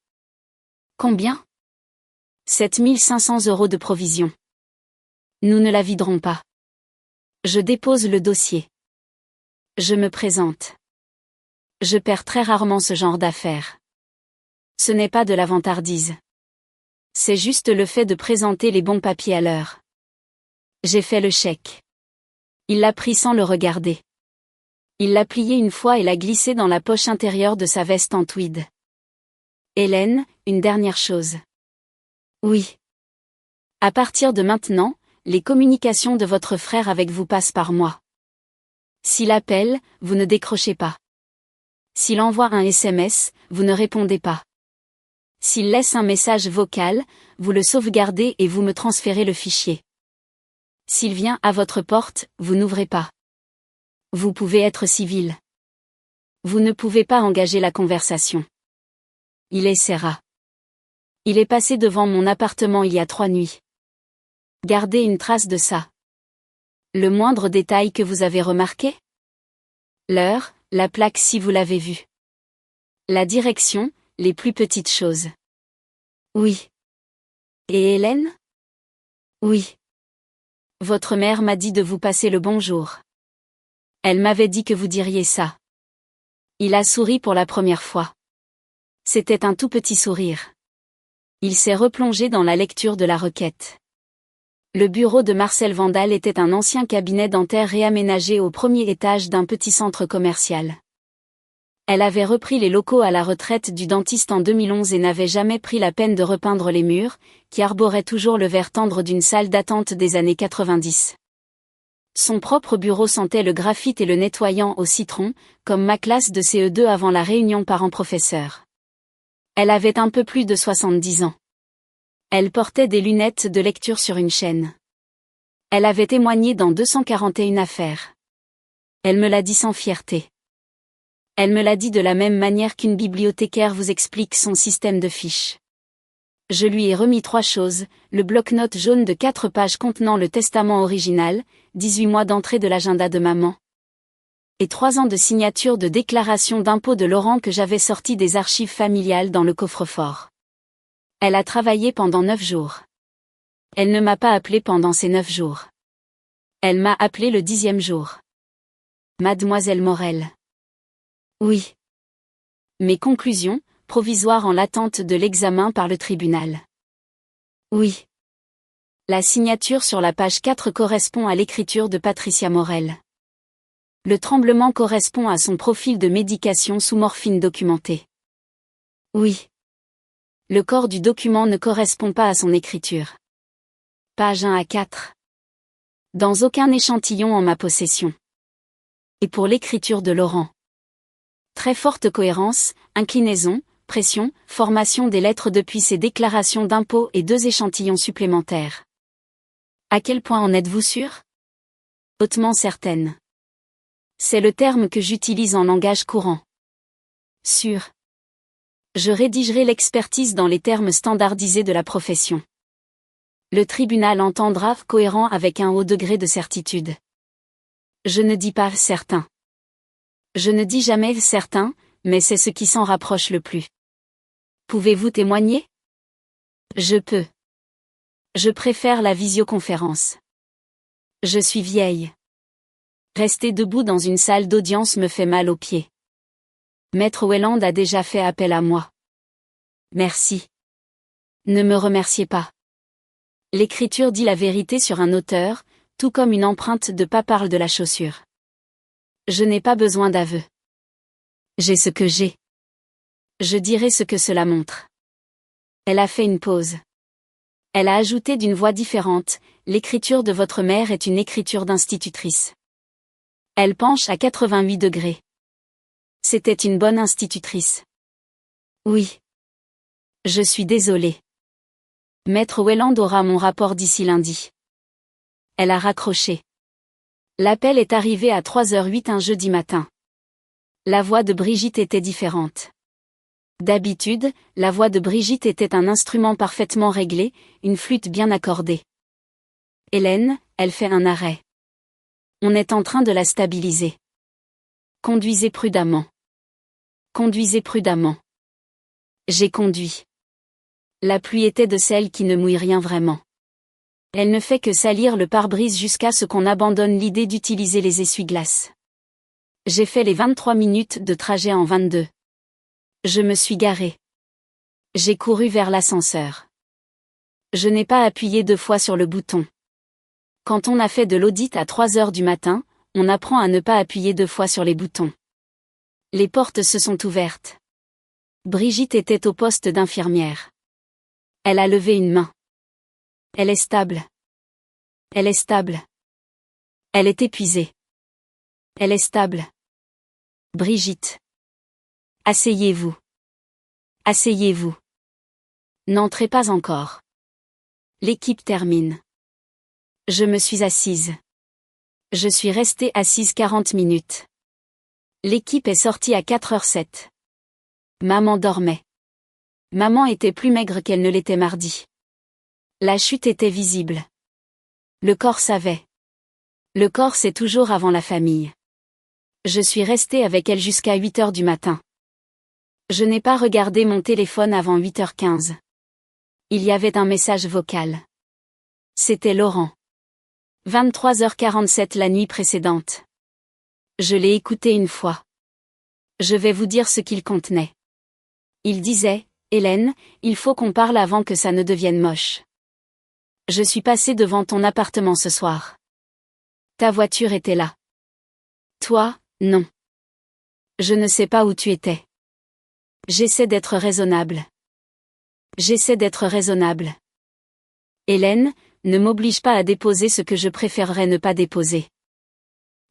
Combien? 7 500 € de provision. Nous ne la viderons pas. Je dépose le dossier. Je me présente. Je perds très rarement ce genre d'affaires. Ce n'est pas de la vantardise. C'est juste le fait de présenter les bons papiers à l'heure. J'ai fait le chèque. Il l'a pris sans le regarder. Il l'a plié une fois et l'a glissé dans la poche intérieure de sa veste en tweed. Hélène, une dernière chose. Oui. À partir de maintenant, les communications de votre frère avec vous passent par moi. S'il appelle, vous ne décrochez pas. S'il envoie un SMS, vous ne répondez pas. S'il laisse un message vocal, vous le sauvegardez et vous me transférez le fichier. S'il vient à votre porte, vous n'ouvrez pas. Vous pouvez être civil. Vous ne pouvez pas engager la conversation. Il essaiera. Il est passé devant mon appartement il y a 3 nuits. Gardez une trace de ça. Le moindre détail que vous avez remarqué? L'heure, la plaque si vous l'avez vue. La direction, les plus petites choses. Oui. Et Hélène? Oui. Votre mère m'a dit de vous passer le bonjour. Elle m'avait dit que vous diriez ça. Il a souri pour la première fois. C'était un tout petit sourire. Il s'est replongé dans la lecture de la requête. Le bureau de Marcel Vandal était un ancien cabinet dentaire réaménagé au premier étage d'un petit centre commercial. Elle avait repris les locaux à la retraite du dentiste en 2011 et n'avait jamais pris la peine de repeindre les murs, qui arboraient toujours le vert tendre d'une salle d'attente des années 90. Son propre bureau sentait le graphite et le nettoyant au citron, comme ma classe de CE2 avant la réunion parents-professeurs. Elle avait un peu plus de 70 ans. Elle portait des lunettes de lecture sur une chaîne. Elle avait témoigné dans 241 affaires. Elle me l'a dit sans fierté. Elle me l'a dit de la même manière qu'une bibliothécaire vous explique son système de fiches. Je lui ai remis 3 choses, le bloc-notes jaune de 4 pages contenant le testament original, 18 mois d'entrée de l'agenda de maman, et 3 ans de signature de déclaration d'impôt de Laurent que j'avais sorti des archives familiales dans le coffre-fort. Elle a travaillé pendant 9 jours. Elle ne m'a pas appelé pendant ces 9 jours. Elle m'a appelé le 10e jour. Mademoiselle Morel. Oui. Mes conclusions, provisoires en l'attente de l'examen par le tribunal. Oui. La signature sur la page 4 correspond à l'écriture de Patricia Morel. Le tremblement correspond à son profil de médication sous morphine documenté. Oui. Le corps du document ne correspond pas à son écriture. Page 1 à 4. Dans aucun échantillon en ma possession. Et pour l'écriture de Laurent. Très forte cohérence, inclinaison, pression, formation des lettres depuis ses déclarations d'impôt et 2 échantillons supplémentaires. À quel point en êtes-vous sûr? Hautement certaine. C'est le terme que j'utilise en langage courant. Sûr. Je rédigerai l'expertise dans les termes standardisés de la profession. Le tribunal entendra cohérent avec un haut degré de certitude. Je ne dis pas certain. Je ne dis jamais certain, mais c'est ce qui s'en rapproche le plus. Pouvez-vous témoigner? Je peux. Je préfère la visioconférence. Je suis vieille. Rester debout dans une salle d'audience me fait mal aux pieds. Maître Welland a déjà fait appel à moi. Merci. Ne me remerciez pas. L'écriture dit la vérité sur un auteur, tout comme une empreinte de pas parle de la chaussure. Je n'ai pas besoin d'aveu. J'ai ce que j'ai. Je dirai ce que cela montre. Elle a fait une pause. Elle a ajouté d'une voix différente, l'écriture de votre mère est une écriture d'institutrice. Elle penche à 88 degrés. C'était une bonne institutrice. Oui. Je suis désolée. Maître Welland aura mon rapport d'ici lundi. Elle a raccroché. L'appel est arrivé à 3h08 un jeudi matin. La voix de Brigitte était différente. D'habitude, la voix de Brigitte était un instrument parfaitement réglé, une flûte bien accordée. Hélène, elle fait un arrêt. On est en train de la stabiliser. Conduisez prudemment. Conduisez prudemment. J'ai conduit. La pluie était de celle qui ne mouille rien vraiment. Elle ne fait que salir le pare-brise jusqu'à ce qu'on abandonne l'idée d'utiliser les essuie-glaces. J'ai fait les 23 minutes de trajet en 22. Je me suis garée. J'ai couru vers l'ascenseur. Je n'ai pas appuyé 2 fois sur le bouton. Quand on a fait de l'audit à 3h du matin, on apprend à ne pas appuyer 2 fois sur les boutons. Les portes se sont ouvertes. Brigitte était au poste d'infirmière. Elle a levé une main. Elle est stable. Elle est stable. Elle est épuisée. Elle est stable. Brigitte. Asseyez-vous. Asseyez-vous. N'entrez pas encore. L'équipe termine. Je me suis assise. Je suis restée assise 40 minutes. L'équipe est sortie à 4h07. Maman dormait. Maman était plus maigre qu'elle ne l'était mardi. La chute était visible. Le corps savait. Le corps c'est toujours avant la famille. Je suis restée avec elle jusqu'à 8h du matin. Je n'ai pas regardé mon téléphone avant 8h15. Il y avait un message vocal. C'était Laurent. 23h47 la nuit précédente. Je l'ai écouté une fois. Je vais vous dire ce qu'il contenait. Il disait, Hélène, il faut qu'on parle avant que ça ne devienne moche. Je suis passé devant ton appartement ce soir. Ta voiture était là. Toi, non. Je ne sais pas où tu étais. J'essaie d'être raisonnable. J'essaie d'être raisonnable. Hélène, ne m'oblige pas à déposer ce que je préférerais ne pas déposer.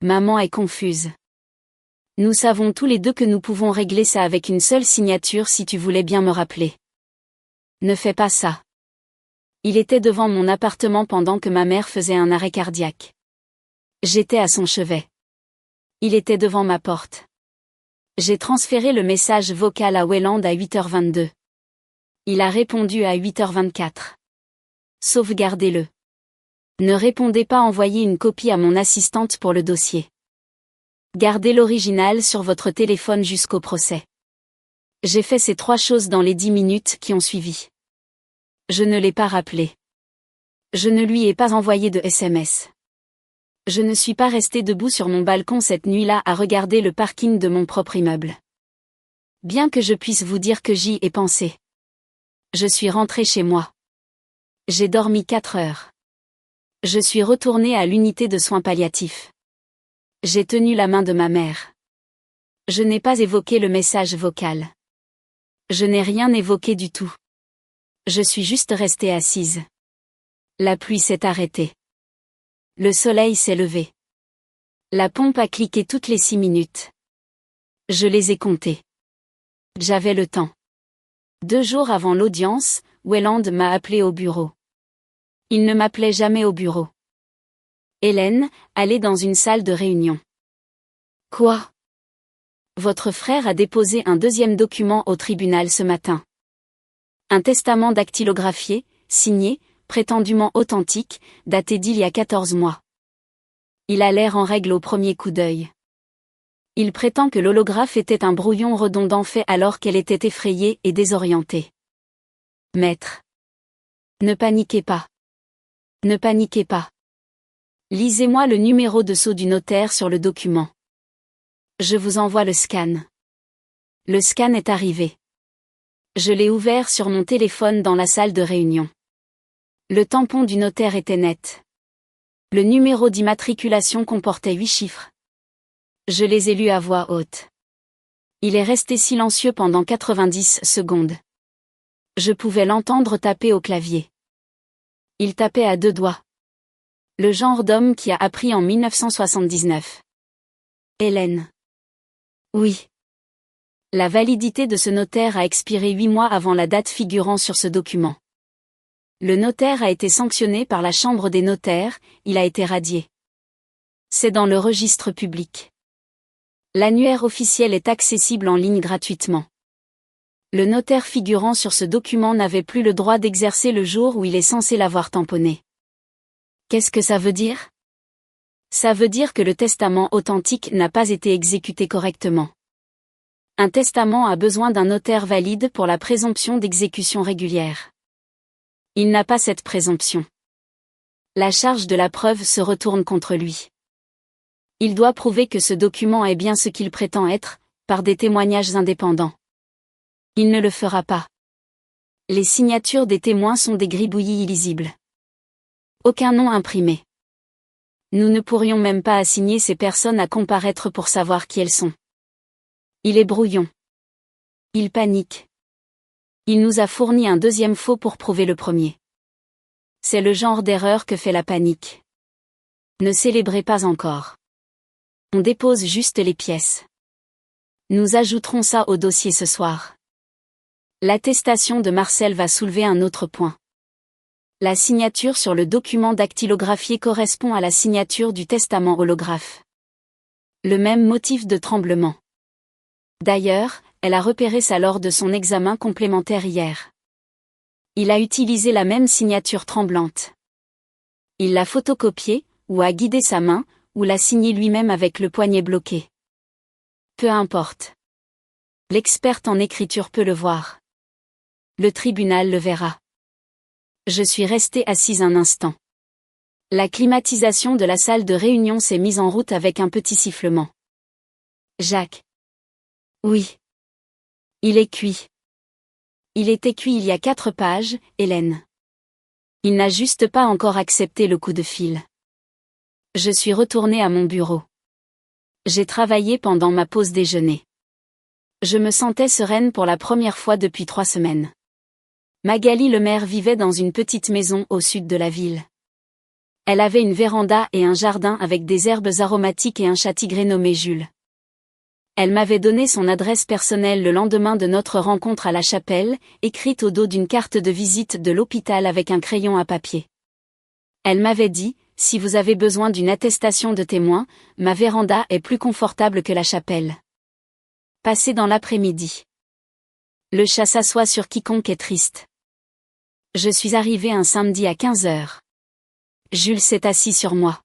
Maman est confuse. Nous savons tous les deux que nous pouvons régler ça avec une seule signature si tu voulais bien me rappeler. Ne fais pas ça. Il était devant mon appartement pendant que ma mère faisait un arrêt cardiaque. J'étais à son chevet. Il était devant ma porte. J'ai transféré le message vocal à Welland à 8h22. Il a répondu à 8h24. Sauvegardez-le. Ne répondez pas, envoyez une copie à mon assistante pour le dossier. Gardez l'original sur votre téléphone jusqu'au procès. J'ai fait ces 3 choses dans les 10 minutes qui ont suivi. Je ne l'ai pas rappelé. Je ne lui ai pas envoyé de SMS. Je ne suis pas restée debout sur mon balcon cette nuit-là à regarder le parking de mon propre immeuble. Bien que je puisse vous dire que j'y ai pensé. Je suis rentrée chez moi. J'ai dormi 4 heures. Je suis retournée à l'unité de soins palliatifs. J'ai tenu la main de ma mère. Je n'ai pas évoqué le message vocal. Je n'ai rien évoqué du tout. Je suis juste restée assise. La pluie s'est arrêtée. Le soleil s'est levé. La pompe a cliqué toutes les 6 minutes. Je les ai comptées. J'avais le temps. 2 jours avant l'audience, Welland m'a appelé au bureau. Il ne m'appelait jamais au bureau. Hélène, allez dans une salle de réunion. Quoi? Votre frère a déposé un 2e document au tribunal ce matin. Un testament dactylographié, signé, prétendument authentique, daté d'il y a 14 mois. Il a l'air en règle au premier coup d'œil. Il prétend que l'holographe était un brouillon redondant fait alors qu'elle était effrayée et désorientée. Maître. Ne paniquez pas. Ne paniquez pas. Lisez-moi le numéro de sceau du notaire sur le document. Je vous envoie le scan. Le scan est arrivé. Je l'ai ouvert sur mon téléphone dans la salle de réunion. Le tampon du notaire était net. Le numéro d'immatriculation comportait 8 chiffres. Je les ai lus à voix haute. Il est resté silencieux pendant 90 secondes. Je pouvais l'entendre taper au clavier. Il tapait à 2 doigts. Le genre d'homme qui a appris en 1979. Hélène. Oui. La validité de ce notaire a expiré 8 mois avant la date figurant sur ce document. Le notaire a été sanctionné par la Chambre des notaires, il a été radié. C'est dans le registre public. L'annuaire officiel est accessible en ligne gratuitement. Le notaire figurant sur ce document n'avait plus le droit d'exercer le jour où il est censé l'avoir tamponné. Qu'est-ce que ça veut dire? Ça veut dire que le testament authentique n'a pas été exécuté correctement. Un testament a besoin d'un notaire valide pour la présomption d'exécution régulière. Il n'a pas cette présomption. La charge de la preuve se retourne contre lui. Il doit prouver que ce document est bien ce qu'il prétend être, par des témoignages indépendants. Il ne le fera pas. Les signatures des témoins sont des gribouillis illisibles. Aucun nom imprimé. Nous ne pourrions même pas assigner ces personnes à comparaître pour savoir qui elles sont. Il est brouillon. Il panique. Il nous a fourni un 2e faux pour prouver le premier. C'est le genre d'erreur que fait la panique. Ne célébrez pas encore. On dépose juste les pièces. Nous ajouterons ça au dossier ce soir. L'attestation de Marcel va soulever un autre point. La signature sur le document dactylographié correspond à la signature du testament holographe. Le même motif de tremblement. D'ailleurs, elle a repéré ça lors de son examen complémentaire hier. Il a utilisé la même signature tremblante. Il l'a photocopiée, ou a guidé sa main, ou l'a signée lui-même avec le poignet bloqué. Peu importe. L'experte en écriture peut le voir. Le tribunal le verra. Je suis restée assise un instant. La climatisation de la salle de réunion s'est mise en route avec un petit sifflement. Jacques. Oui. Il est cuit. Il était cuit il y a 4 pages, Hélène. Il n'a juste pas encore accepté le coup de fil. Je suis retournée à mon bureau. J'ai travaillé pendant ma pause déjeuner. Je me sentais sereine pour la première fois depuis 3 semaines. Magali Lemaire vivait dans une petite maison au sud de la ville. Elle avait une véranda et un jardin avec des herbes aromatiques et un chat tigré nommé Jules. Elle m'avait donné son adresse personnelle le lendemain de notre rencontre à la chapelle, écrite au dos d'une carte de visite de l'hôpital avec un crayon à papier. Elle m'avait dit, si vous avez besoin d'une attestation de témoin, ma véranda est plus confortable que la chapelle. Passé dans l'après-midi. Le chat s'assoit sur quiconque est triste. Je suis arrivée un samedi à 15h. Jules s'est assis sur moi.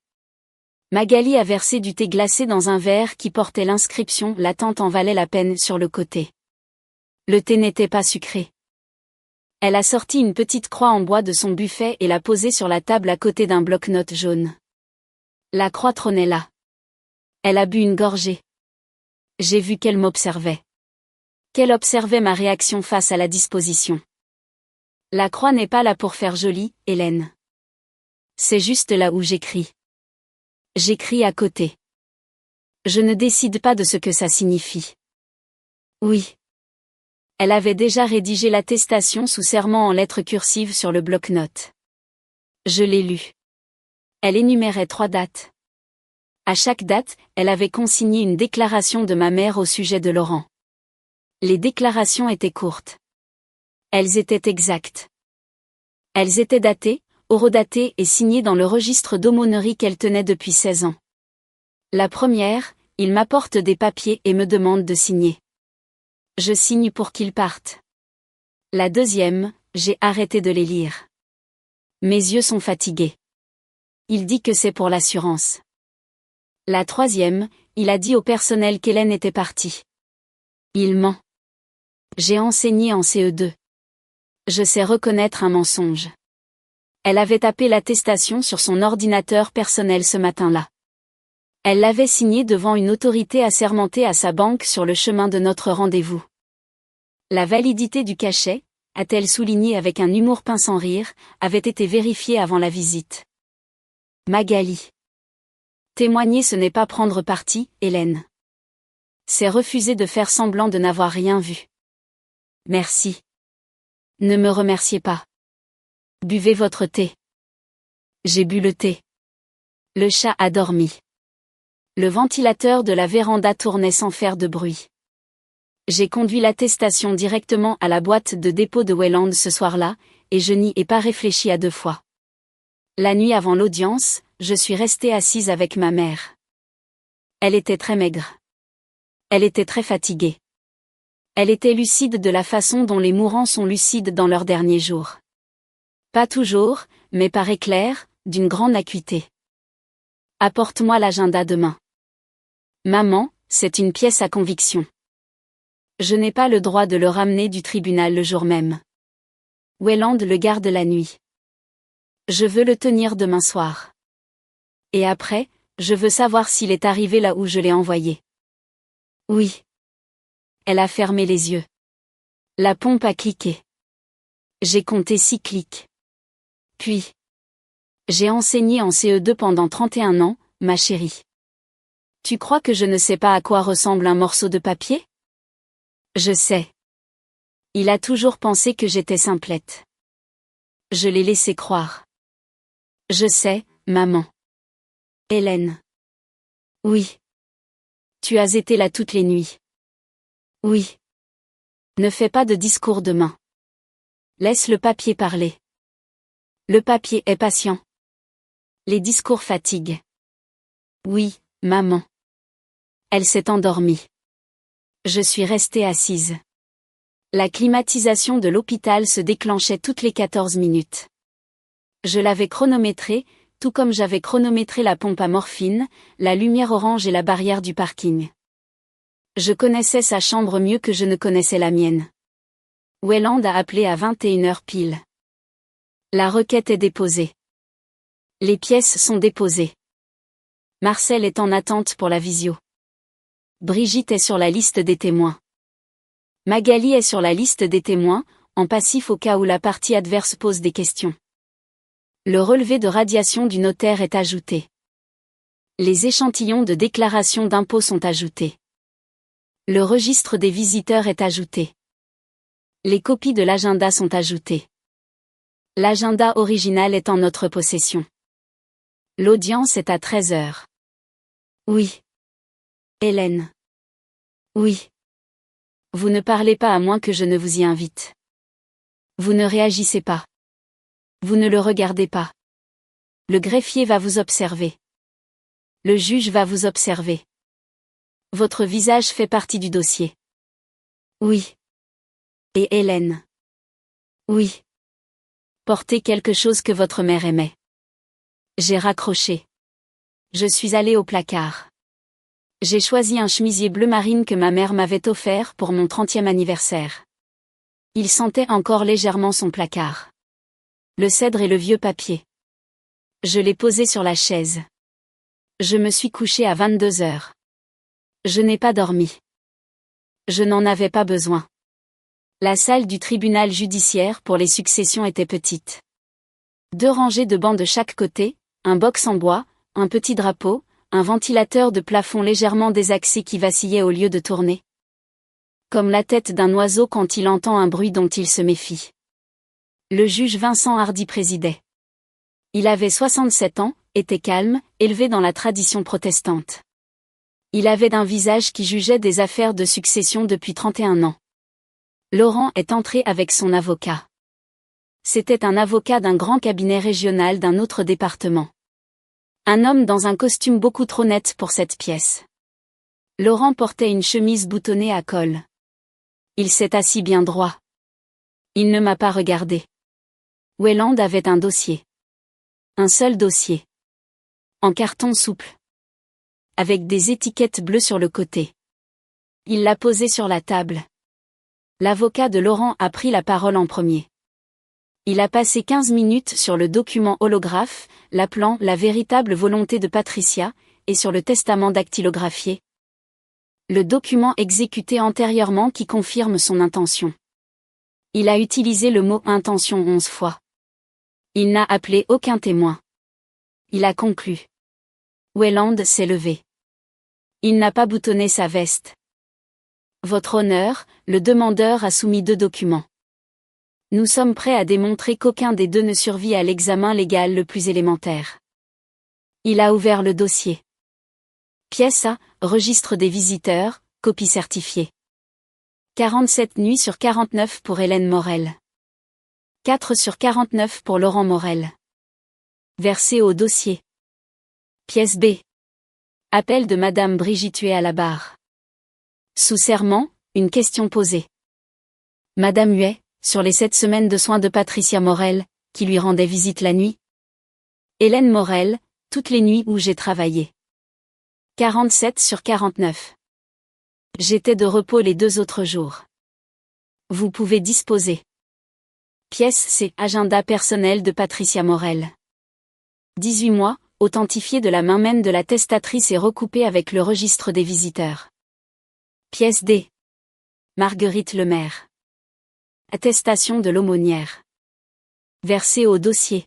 Magali a versé du thé glacé dans un verre qui portait l'inscription « L'attente en valait la peine » sur le côté. Le thé n'était pas sucré. Elle a sorti une petite croix en bois de son buffet et l'a posée sur la table à côté d'un bloc-notes jaune. La croix trônait là. Elle a bu une gorgée. J'ai vu qu'elle m'observait. Qu'elle observait ma réaction face à la disposition. La croix n'est pas là pour faire joli, Hélène. C'est juste là où j'écris. J'écris à côté. Je ne décide pas de ce que ça signifie. Oui. Elle avait déjà rédigé l'attestation sous serment en lettres cursives sur le bloc-notes. Je l'ai lu. Elle énumérait 3 dates. À chaque date, elle avait consigné une déclaration de ma mère au sujet de Laurent. Les déclarations étaient courtes. Elles étaient exactes. Elles étaient datées, horodatée et signée dans le registre d'aumônerie qu'elle tenait depuis 16 ans. La première, il m'apporte des papiers et me demande de signer. Je signe pour qu'il parte. La deuxième, j'ai arrêté de les lire. Mes yeux sont fatigués. Il dit que c'est pour l'assurance. La troisième, il a dit au personnel qu'Hélène était partie. Il ment. J'ai enseigné en CE2. Je sais reconnaître un mensonge. Elle avait tapé l'attestation sur son ordinateur personnel ce matin-là. Elle l'avait signée devant une autorité assermentée à sa banque sur le chemin de notre rendez-vous. La validité du cachet, a-t-elle souligné avec un humour pince sans rire, avait été vérifiée avant la visite. Magali. Témoigner ce n'est pas prendre parti, Hélène. C'est refuser de faire semblant de n'avoir rien vu. Merci. Ne me remerciez pas. Buvez votre thé. J'ai bu le thé. Le chat a dormi. Le ventilateur de la véranda tournait sans faire de bruit. J'ai conduit l'attestation directement à la boîte de dépôt de Welland ce soir-là, et je n'y ai pas réfléchi à 2 fois. La nuit avant l'audience, je suis restée assise avec ma mère. Elle était très maigre. Elle était très fatiguée. Elle était lucide de la façon dont les mourants sont lucides dans leurs derniers jours. Pas toujours, mais par éclair, d'une grande acuité. Apporte-moi l'agenda demain. Maman, c'est une pièce à conviction. Je n'ai pas le droit de le ramener du tribunal le jour même. Welland le garde la nuit. Je veux le tenir demain soir. Et après, je veux savoir s'il est arrivé là où je l'ai envoyé. Oui. Elle a fermé les yeux. La pompe a cliqué. J'ai compté 6 clics. Puis. J'ai enseigné en CE2 pendant 31 ans, ma chérie. Tu crois que je ne sais pas à quoi ressemble un morceau de papier? Je sais. Il a toujours pensé que j'étais simplette. Je l'ai laissé croire. Je sais, maman. Hélène. Oui. Tu as été là toutes les nuits. Oui. Ne fais pas de discours demain. Laisse le papier parler. Le papier est patient. Les discours fatiguent. Oui, maman. Elle s'est endormie. Je suis restée assise. La climatisation de l'hôpital se déclenchait toutes les 14 minutes. Je l'avais chronométrée, tout comme j'avais chronométré la pompe à morphine, la lumière orange et la barrière du parking. Je connaissais sa chambre mieux que je ne connaissais la mienne. Welland a appelé à 21h pile. La requête est déposée. Les pièces sont déposées. Marcel est en attente pour la visio. Brigitte est sur la liste des témoins. Magali est sur la liste des témoins, en passif au cas où la partie adverse pose des questions. Le relevé de radiation du notaire est ajouté. Les échantillons de déclaration d'impôt sont ajoutés. Le registre des visiteurs est ajouté. Les copies de l'agenda sont ajoutées. L'agenda original est en notre possession. L'audience est à 13h. Oui. Hélène. Oui. Vous ne parlez pas à moins que je ne vous y invite. Vous ne réagissez pas. Vous ne le regardez pas. Le greffier va vous observer. Le juge va vous observer. Votre visage fait partie du dossier. Oui. Et Hélène. Oui. Portez quelque chose que votre mère aimait. J'ai raccroché. Je suis allée au placard. J'ai choisi un chemisier bleu marine que ma mère m'avait offert pour mon 30e anniversaire. Il sentait encore légèrement son placard. Le cèdre et le vieux papier. Je l'ai posé sur la chaise. Je me suis couchée à 22h. Je n'ai pas dormi. Je n'en avais pas besoin. La salle du tribunal judiciaire pour les successions était petite. 2 rangées de bancs de chaque côté, un box en bois, un petit drapeau, un ventilateur de plafond légèrement désaxé qui vacillait au lieu de tourner. Comme la tête d'un oiseau quand il entend un bruit dont il se méfie. Le juge Vincent Hardy présidait. Il avait 67 ans, était calme, élevé dans la tradition protestante. Il avait un visage qui jugeait des affaires de succession depuis 31 ans. Laurent est entré avec son avocat. C'était un avocat d'un grand cabinet régional d'un autre département. Un homme dans un costume beaucoup trop net pour cette pièce. Laurent portait une chemise boutonnée à col. Il s'est assis bien droit. Il ne m'a pas regardé. Welland avait un dossier. Un seul dossier. En carton souple. Avec des étiquettes bleues sur le côté. Il l'a posé sur la table. L'avocat de Laurent a pris la parole en premier. Il a passé 15 minutes sur le document holographe, l'appelant la véritable volonté de Patricia, et sur le testament dactylographié. Le document exécuté antérieurement qui confirme son intention. Il a utilisé le mot intention 11 fois. Il n'a appelé aucun témoin. Il a conclu. Welland s'est levé. Il n'a pas boutonné sa veste. Votre honneur, le demandeur a soumis 2 documents. Nous sommes prêts à démontrer qu'aucun des 2 ne survit à l'examen légal le plus élémentaire. Il a ouvert le dossier. Pièce A, registre des visiteurs, copie certifiée. 47 nuits sur 49 pour Hélène Morel. 4 sur 49 pour Laurent Morel. Versé au dossier. Pièce B. Appel de Madame Brigitte Huet à la barre. Sous serment, une question posée. Madame Huet, sur les 7 semaines de soins de Patricia Morel, qui lui rendait visite la nuit. Hélène Morel, toutes les nuits où j'ai travaillé. 47 sur 49. J'étais de repos les 2 autres jours. Vous pouvez disposer. Pièce C. Agenda personnel de Patricia Morel. 18 mois, authentifié de la main même de la testatrice et recoupé avec le registre des visiteurs. Pièce D. Marguerite Lemaire. Attestation de l'aumônière. Versé au dossier.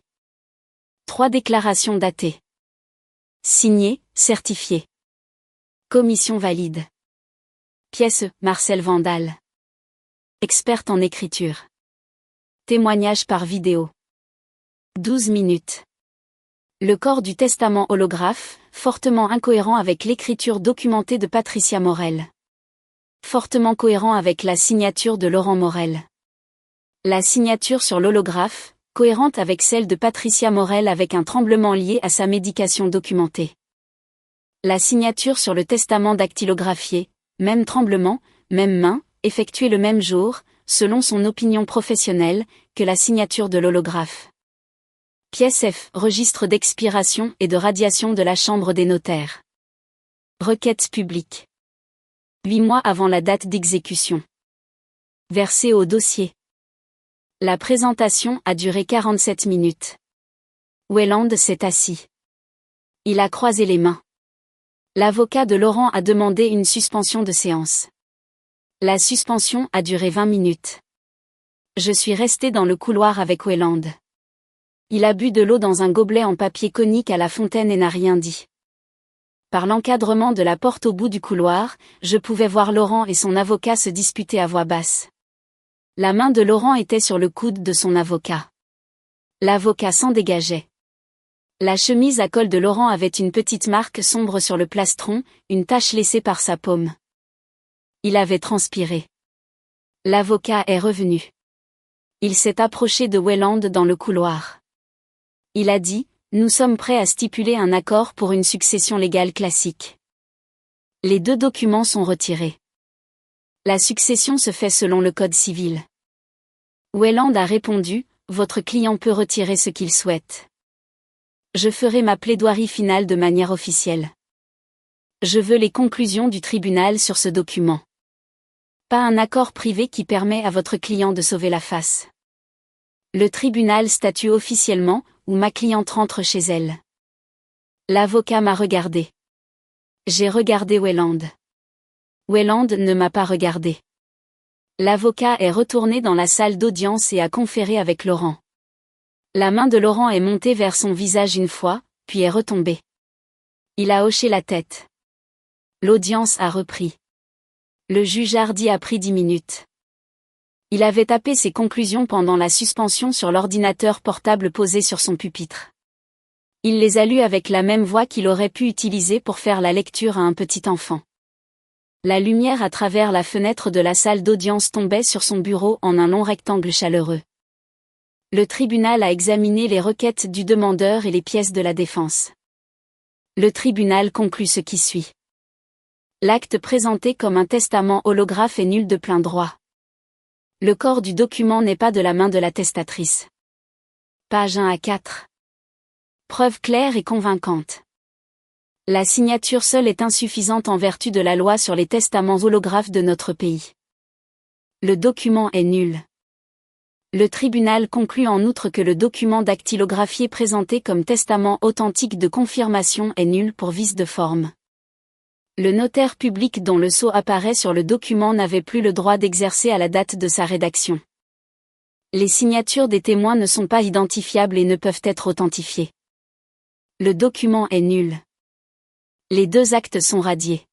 3 déclarations datées. Signées, certifiées. Commission valide. Pièce E. Marcel Vandal. Experte en écriture. Témoignage par vidéo. 12 minutes. Le corps du testament holographe, fortement incohérent avec l'écriture documentée de Patricia Morel. Fortement cohérent avec la signature de Laurent Morel. La signature sur l'holographe, cohérente avec celle de Patricia Morel avec un tremblement lié à sa médication documentée. La signature sur le testament dactylographié, même tremblement, Même main, effectuée le même jour, selon son opinion professionnelle, que la signature de l'holographe. Pièce F. Registre d'expiration et de radiation de la Chambre des notaires. Requête publique. 8 mois avant la date d'exécution. Versé au dossier. La présentation a duré 47 minutes. Wayland s'est assis. Il a croisé les mains. L'avocat de Laurent a demandé une suspension de séance. La suspension a duré 20 minutes. Je suis resté dans le couloir avec Wayland. Il a bu de l'eau dans un gobelet en papier conique à la fontaine et n'a rien dit. Par l'encadrement de la porte au bout du couloir, je pouvais voir Laurent et son avocat se disputer à voix basse. La main de Laurent était sur le coude de son avocat. L'avocat s'en dégageait. La chemise à col de Laurent avait une petite marque sombre sur le plastron, une tache laissée par sa paume. Il avait transpiré. L'avocat est revenu. Il s'est approché de Wayland dans le couloir. Il a dit: nous sommes prêts à stipuler un accord pour une succession légale classique. Les 2 documents sont retirés. La succession se fait selon le Code civil. Wayland a répondu: votre client peut retirer ce qu'il souhaite. Je ferai ma plaidoirie finale de manière officielle. Je veux les conclusions du tribunal sur ce document. Pas un accord privé qui permet à votre client de sauver la face. Le tribunal statue officiellement, ou ma cliente rentre chez elle. L'avocat m'a regardé. J'ai regardé Wayland. Wayland ne m'a pas regardé. L'avocat est retourné dans la salle d'audience et a conféré avec Laurent. La main de Laurent est montée vers son visage une fois, puis est retombée. Il a hoché la tête. L'audience a repris. Le juge Hardy a pris 10 minutes. Il avait tapé ses conclusions pendant la suspension sur l'ordinateur portable posé sur son pupitre. Il les a lues avec la même voix qu'il aurait pu utiliser pour faire la lecture à un petit enfant. La lumière à travers la fenêtre de la salle d'audience tombait sur son bureau en un long rectangle chaleureux. Le tribunal a examiné les requêtes du demandeur et les pièces de la défense. Le tribunal conclut ce qui suit. L'acte présenté comme un testament holographe est nul de plein droit. Le corps du document n'est pas de la main de la testatrice. Page 1 à 4. Preuve claire et convaincante. La signature seule est insuffisante en vertu de la loi sur les testaments holographes de notre pays. Le document est nul. Le tribunal conclut en outre que le document dactylographié présenté comme testament authentique de confirmation est nul pour vice de forme. Le notaire public dont le sceau apparaît sur le document n'avait plus le droit d'exercer à la date de sa rédaction. Les signatures des témoins ne sont pas identifiables et ne peuvent être authentifiées. Le document est nul. Les 2 actes sont radiés.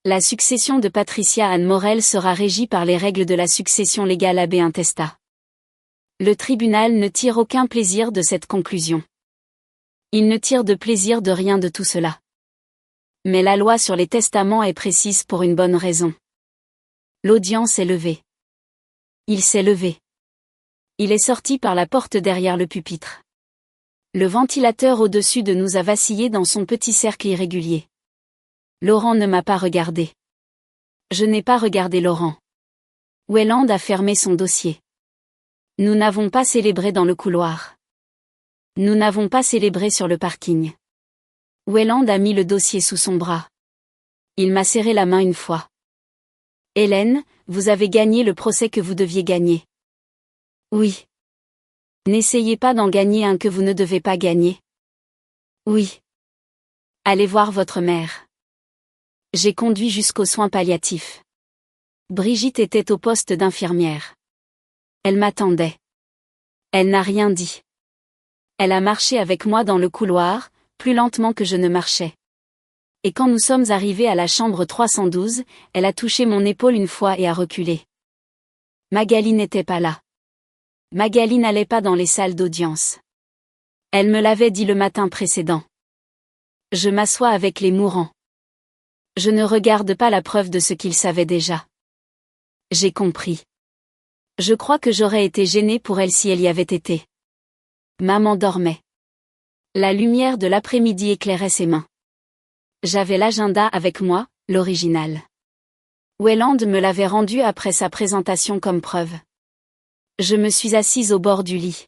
La succession de Patricia Anne Morel sera régie par les règles de la succession légale AB intestat. Le tribunal ne tire aucun plaisir de cette conclusion. Il ne tire de plaisir de rien de tout cela. Mais la loi sur les testaments est précise pour une bonne raison. L'audience est levée. Il s'est levé. Il est sorti par la porte derrière le pupitre. Le ventilateur au-dessus de nous a vacillé dans son petit cercle irrégulier. Laurent ne m'a pas regardé. Je n'ai pas regardé Laurent. Wayland a fermé son dossier. Nous n'avons pas célébré dans le couloir. Nous n'avons pas célébré sur le parking. Wayland a mis le dossier sous son bras. Il m'a serré la main une fois. Hélène, vous avez gagné le procès que vous deviez gagner. Oui. N'essayez pas d'en gagner un que vous ne devez pas gagner. Oui. Allez voir votre mère. J'ai conduit jusqu'aux soins palliatifs. Brigitte était au poste d'infirmière. Elle m'attendait. Elle n'a rien dit. Elle a marché avec moi dans le couloir, plus lentement que je ne marchais. Et quand nous sommes arrivés à la chambre 312, elle a touché mon épaule une fois et a reculé. Magali n'était pas là. Magali n'allait pas dans les salles d'audience. Elle me l'avait dit le matin précédent. Je m'assois avec les mourants. Je ne regarde pas la preuve de ce qu'ils savaient déjà. J'ai compris. Je crois que j'aurais été gênée pour elle si elle y avait été. Maman dormait. La lumière de l'après-midi éclairait ses mains. J'avais l'agenda avec moi, l'original. Welland me l'avait rendu après sa présentation comme preuve. Je me suis assise au bord du lit.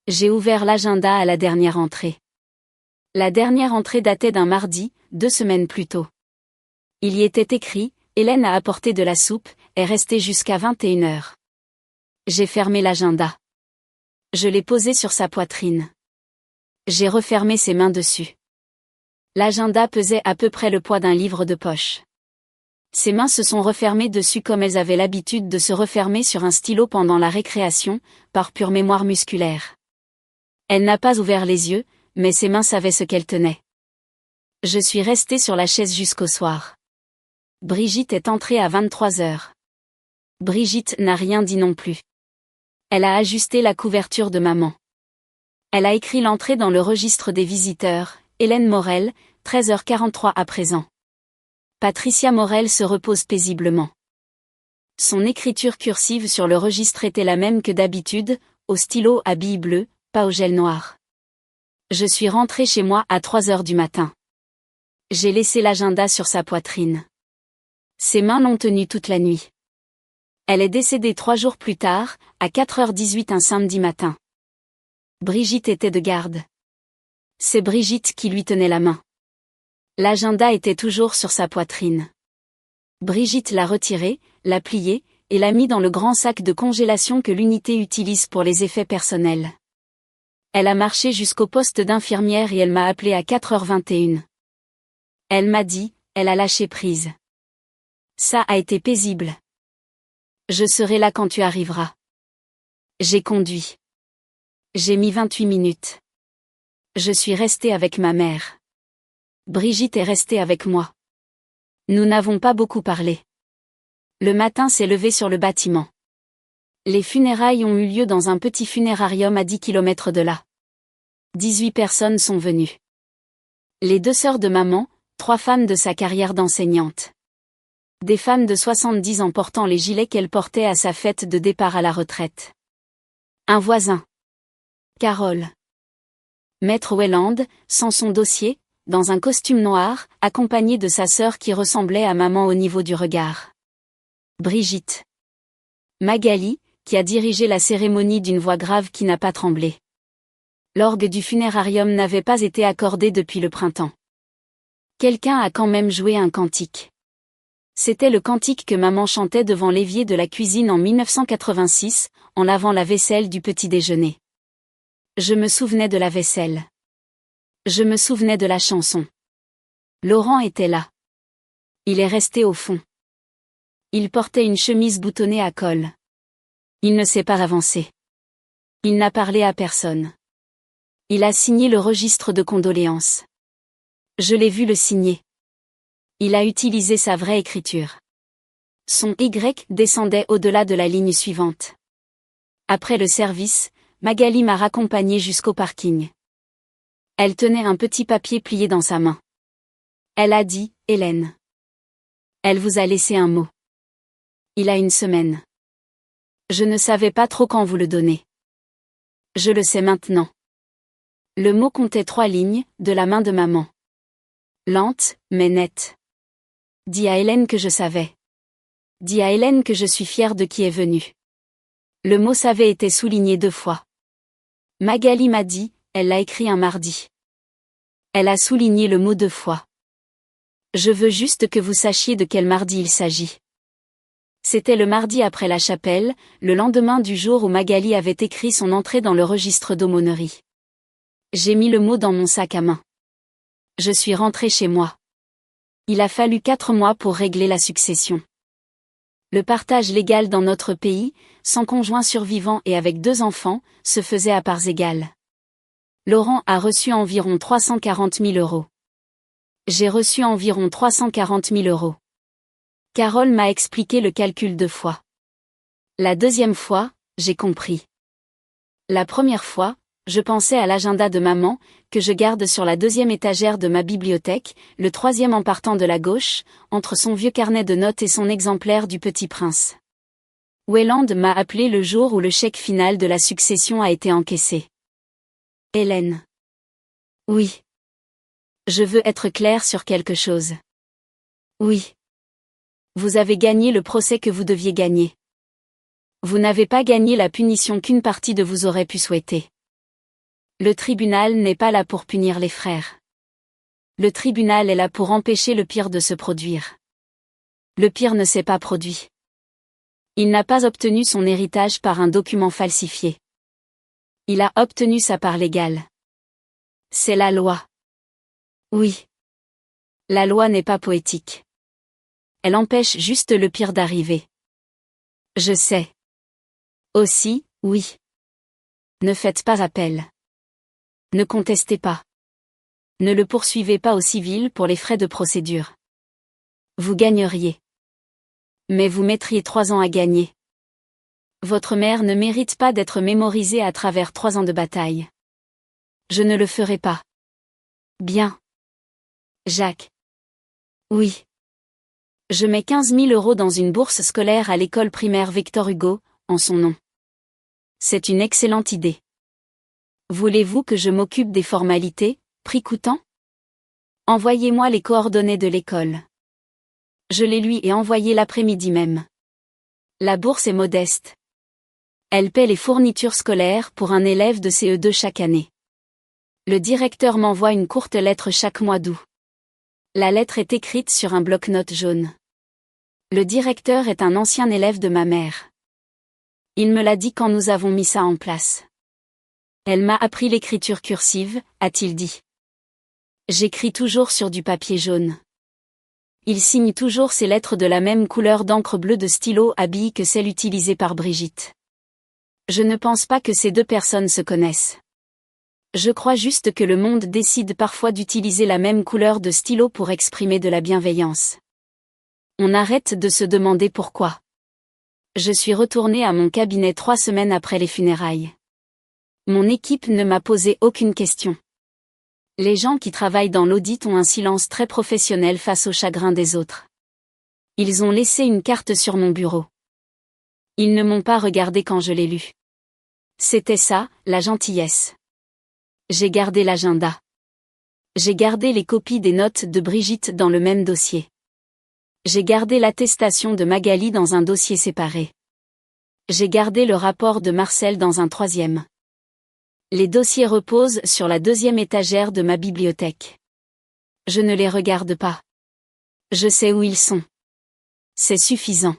J'ai ouvert l'agenda à la dernière entrée. La dernière entrée datait d'un mardi, 2 semaines plus tôt. Il y était écrit, Hélène a apporté de la soupe, est restée jusqu'à 21h. J'ai fermé l'agenda. Je l'ai posé sur sa poitrine. J'ai refermé ses mains dessus. L'agenda pesait à peu près le poids d'un livre de poche. Ses mains se sont refermées dessus comme elles avaient l'habitude de se refermer sur un stylo pendant la récréation, par pure mémoire musculaire. Elle n'a pas ouvert les yeux, mais ses mains savaient ce qu'elles tenaient. Je suis restée sur la chaise jusqu'au soir. Brigitte est entrée à 23h. Brigitte n'a rien dit non plus. Elle a ajusté la couverture de maman. Elle a écrit l'entrée dans le registre des visiteurs, Hélène Morel, 13h43 à présent. Patricia Morel se repose paisiblement. Son écriture cursive sur le registre était la même que d'habitude, au stylo à billes bleues, pas au gel noir. Je suis rentrée chez moi à 3h du matin. J'ai laissé l'agenda sur sa poitrine. Ses mains l'ont tenu toute la nuit. Elle est décédée 3 jours plus tard, à 4h18 un samedi matin. Brigitte était de garde. C'est Brigitte qui lui tenait la main. L'agenda était toujours sur sa poitrine. Brigitte l'a retiré, l'a plié, et l'a mis dans le grand sac de congélation que l'unité utilise pour les effets personnels. Elle a marché jusqu'au poste d'infirmière et elle m'a appelé à 4h21. Elle m'a dit, elle a lâché prise. Ça a été paisible. Je serai là quand tu arriveras. J'ai conduit. J'ai mis 28 minutes. Je suis restée avec ma mère. Brigitte est restée avec moi. Nous n'avons pas beaucoup parlé. Le matin s'est levé sur le bâtiment. Les funérailles ont eu lieu dans un petit funérarium à 10 km de là. 18 personnes sont venues. Les 2 sœurs de maman, 3 femmes de sa carrière d'enseignante. Des femmes de 70 ans portant les gilets qu'elle portait à sa fête de départ à la retraite. Un voisin. Carole. Maître Welland, sans son dossier, dans un costume noir, accompagné de sa sœur qui ressemblait à maman au niveau du regard. Brigitte. Magali, qui a dirigé la cérémonie d'une voix grave qui n'a pas tremblé. L'orgue du funérarium n'avait pas été accordé depuis le printemps. Quelqu'un a quand même joué un cantique. C'était le cantique que maman chantait devant l'évier de la cuisine en 1986, en lavant la vaisselle du petit déjeuner. Je me souvenais de la vaisselle. Je me souvenais de la chanson. Laurent était là. Il est resté au fond. Il portait une chemise boutonnée à col. Il ne s'est pas avancé. Il n'a parlé à personne. Il a signé le registre de condoléances. Je l'ai vu le signer. Il a utilisé sa vraie écriture. Son Y descendait au-delà de la ligne suivante. Après le service, Magali m'a raccompagnée jusqu'au parking. Elle tenait un petit papier plié dans sa main. Elle a dit, Hélène. Elle vous a laissé un mot. Il a 1 semaine. Je ne savais pas trop quand vous le donner. Je le sais maintenant. Le mot comptait 3 lignes, de la main de maman. Lente, mais nette. Dis à Hélène que je savais. Dis à Hélène que je suis fière de qui est venue. Le mot savait été souligné 2 fois. Magali m'a dit, elle l'a écrit un mardi. Elle a souligné le mot 2 fois. Je veux juste que vous sachiez de quel mardi il s'agit. C'était le mardi après la chapelle, le lendemain du jour où Magali avait écrit son entrée dans le registre d'aumônerie. J'ai mis le mot dans mon sac à main. Je suis rentrée chez moi. Il a fallu 4 mois pour régler la succession. Le partage légal dans notre pays, sans conjoint survivant et avec 2 enfants, se faisait à parts égales. Laurent a reçu environ 340 000 €. J'ai reçu environ 340 000 €. Carole m'a expliqué le calcul 2 fois. La 2e fois, j'ai compris. La première fois, je pensais à l'agenda de maman, que je garde sur la 2e étagère de ma bibliothèque, le 3e en partant de la gauche, entre son vieux carnet de notes et son exemplaire du Petit Prince. Welland m'a appelé le jour où le chèque final de la succession a été encaissé. Hélène. Oui. Je veux être claire sur quelque chose. Oui. Vous avez gagné le procès que vous deviez gagner. Vous n'avez pas gagné la punition qu'une partie de vous aurait pu souhaiter. Le tribunal n'est pas là pour punir les frères. Le tribunal est là pour empêcher le pire de se produire. Le pire ne s'est pas produit. Il n'a pas obtenu son héritage par un document falsifié. Il a obtenu sa part légale. C'est la loi. Oui. La loi n'est pas poétique. Elle empêche juste le pire d'arriver. Je sais. Aussi, oui. Ne faites pas appel. Ne contestez pas. Ne le poursuivez pas au civil pour les frais de procédure. Vous gagneriez. Mais vous mettriez 3 ans à gagner. Votre mère ne mérite pas d'être mémorisée à travers 3 ans de bataille. Je ne le ferai pas. Bien. Jacques. Oui. Je mets 15 000 € dans une bourse scolaire à l'école primaire Victor Hugo, en son nom. C'est une excellente idée. Voulez-vous que je m'occupe des formalités, prix coûtant? Envoyez-moi les coordonnées de l'école. Je les lui ai envoyées l'après-midi même. La bourse est modeste. Elle paie les fournitures scolaires pour un élève de CE2 chaque année. Le directeur m'envoie une courte lettre chaque mois d'août. La lettre est écrite sur un bloc-notes jaune. Le directeur est un ancien élève de ma mère. Il me l'a dit quand nous avons mis ça en place. Elle m'a appris l'écriture cursive, a-t-il dit. J'écris toujours sur du papier jaune. Il signe toujours ses lettres de la même couleur d'encre bleue de stylo à billes que celle utilisée par Brigitte. Je ne pense pas que ces 2 personnes se connaissent. Je crois juste que le monde décide parfois d'utiliser la même couleur de stylo pour exprimer de la bienveillance. On arrête de se demander pourquoi. Je suis retournée à mon cabinet 3 semaines après les funérailles. Mon équipe ne m'a posé aucune question. Les gens qui travaillent dans l'audit ont un silence très professionnel face au chagrin des autres. Ils ont laissé une carte sur mon bureau. Ils ne m'ont pas regardé quand je l'ai lu. C'était ça, la gentillesse. J'ai gardé l'agenda. J'ai gardé les copies des notes de Brigitte dans le même dossier. J'ai gardé l'attestation de Magali dans un dossier séparé. J'ai gardé le rapport de Marcel dans un 3e. Les dossiers reposent sur la 2e étagère de ma bibliothèque. Je ne les regarde pas. Je sais où ils sont. C'est suffisant.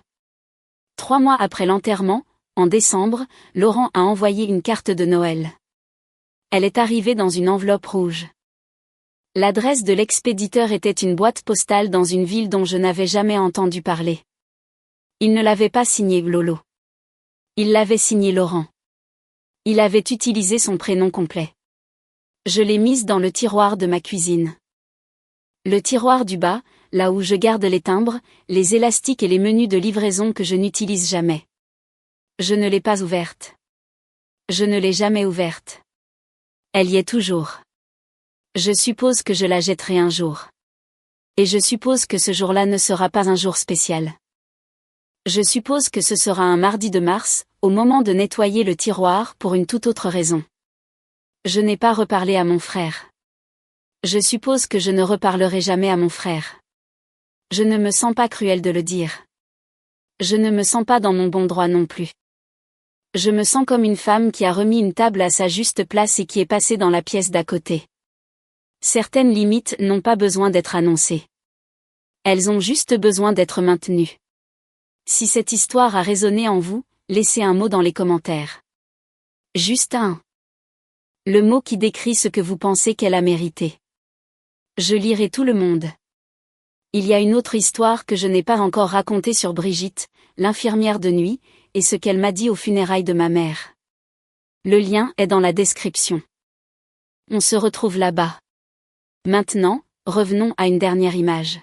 3 mois après l'enterrement, en décembre, Laurent a envoyé une carte de Noël. Elle est arrivée dans une enveloppe rouge. L'adresse de l'expéditeur était une boîte postale dans une ville dont je n'avais jamais entendu parler. Il ne l'avait pas signé Lolo. Il l'avait signé Laurent. Il avait utilisé son prénom complet. Je l'ai mise dans le tiroir de ma cuisine. Le tiroir du bas, là où je garde les timbres, les élastiques et les menus de livraison que je n'utilise jamais. Je ne l'ai pas ouverte. Je ne l'ai jamais ouverte. Elle y est toujours. Je suppose que je la jetterai un jour. Et je suppose que ce jour-là ne sera pas un jour spécial. Je suppose que ce sera un mardi de mars, au moment de nettoyer le tiroir pour une toute autre raison. Je n'ai pas reparlé à mon frère. Je suppose que je ne reparlerai jamais à mon frère. Je ne me sens pas cruelle de le dire. Je ne me sens pas dans mon bon droit non plus. Je me sens comme une femme qui a remis une table à sa juste place et qui est passée dans la pièce d'à côté. Certaines limites n'ont pas besoin d'être annoncées. Elles ont juste besoin d'être maintenues. Si cette histoire a résonné en vous, laissez un mot dans les commentaires. Juste un. Le mot qui décrit ce que vous pensez qu'elle a mérité. Je lirai tout le monde. Il y a une autre histoire que je n'ai pas encore racontée sur Brigitte, l'infirmière de nuit, et ce qu'elle m'a dit aux funérailles de ma mère. Le lien est dans la description. On se retrouve là-bas. Maintenant, revenons à une dernière image.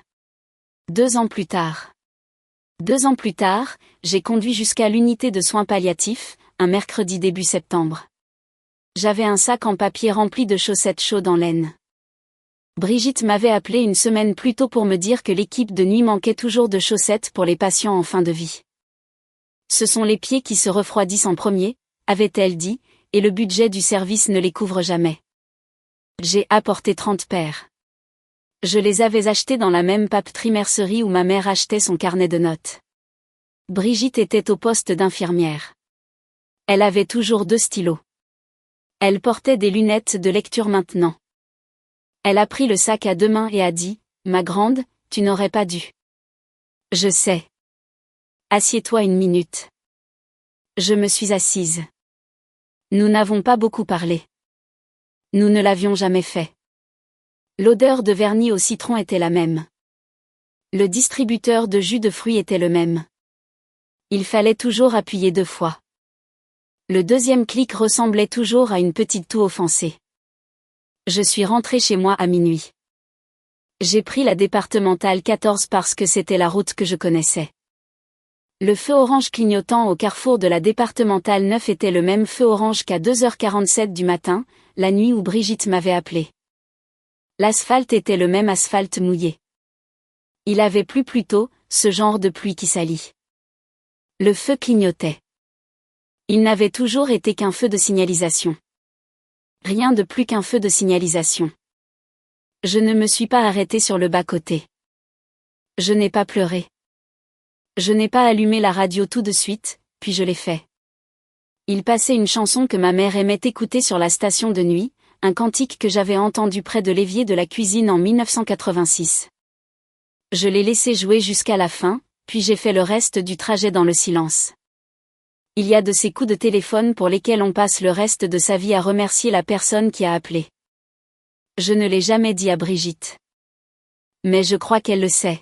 2 ans plus tard. 2 ans plus tard, j'ai conduit jusqu'à l'unité de soins palliatifs, un mercredi début septembre. J'avais un sac en papier rempli de chaussettes chaudes en laine. Brigitte m'avait appelé une semaine plus tôt pour me dire que l'équipe de nuit manquait toujours de chaussettes pour les patients en fin de vie. Ce sont les pieds qui se refroidissent en premier, avait-elle dit, et le budget du service ne les couvre jamais. J'ai apporté 30 paires. Je les avais achetés dans la même papeterie-mercerie où ma mère achetait son carnet de notes. Brigitte était au poste d'infirmière. Elle avait toujours 2 stylos. Elle portait des lunettes de lecture maintenant. Elle a pris le sac à 2 mains et a dit, « Ma grande, tu n'aurais pas dû. » Je sais. Assieds-toi 1 minute. Je me suis assise. Nous n'avons pas beaucoup parlé. Nous ne l'avions jamais fait. L'odeur de vernis au citron était la même. Le distributeur de jus de fruits était le même. Il fallait toujours appuyer 2 fois. Le 2e clic ressemblait toujours à une petite toux offensée. Je suis rentrée chez moi à minuit. J'ai pris la départementale 14 parce que c'était la route que je connaissais. Le feu orange clignotant au carrefour de la départementale 9 était le même feu orange qu'à 2h47 du matin, la nuit où Brigitte m'avait appelé. L'asphalte était le même asphalte mouillé. Il avait plu plus tôt, ce genre de pluie qui salit. Le feu clignotait. Il n'avait toujours été qu'un feu de signalisation. Rien de plus qu'un feu de signalisation. Je ne me suis pas arrêtée sur le bas-côté. Je n'ai pas pleuré. Je n'ai pas allumé la radio tout de suite, puis je l'ai fait. Il passait une chanson que ma mère aimait écouter sur la station de nuit, un cantique que j'avais entendu près de l'évier de la cuisine en 1986. Je l'ai laissé jouer jusqu'à la fin, puis j'ai fait le reste du trajet dans le silence. Il y a de ces coups de téléphone pour lesquels on passe le reste de sa vie à remercier la personne qui a appelé. Je ne l'ai jamais dit à Brigitte. Mais je crois qu'elle le sait.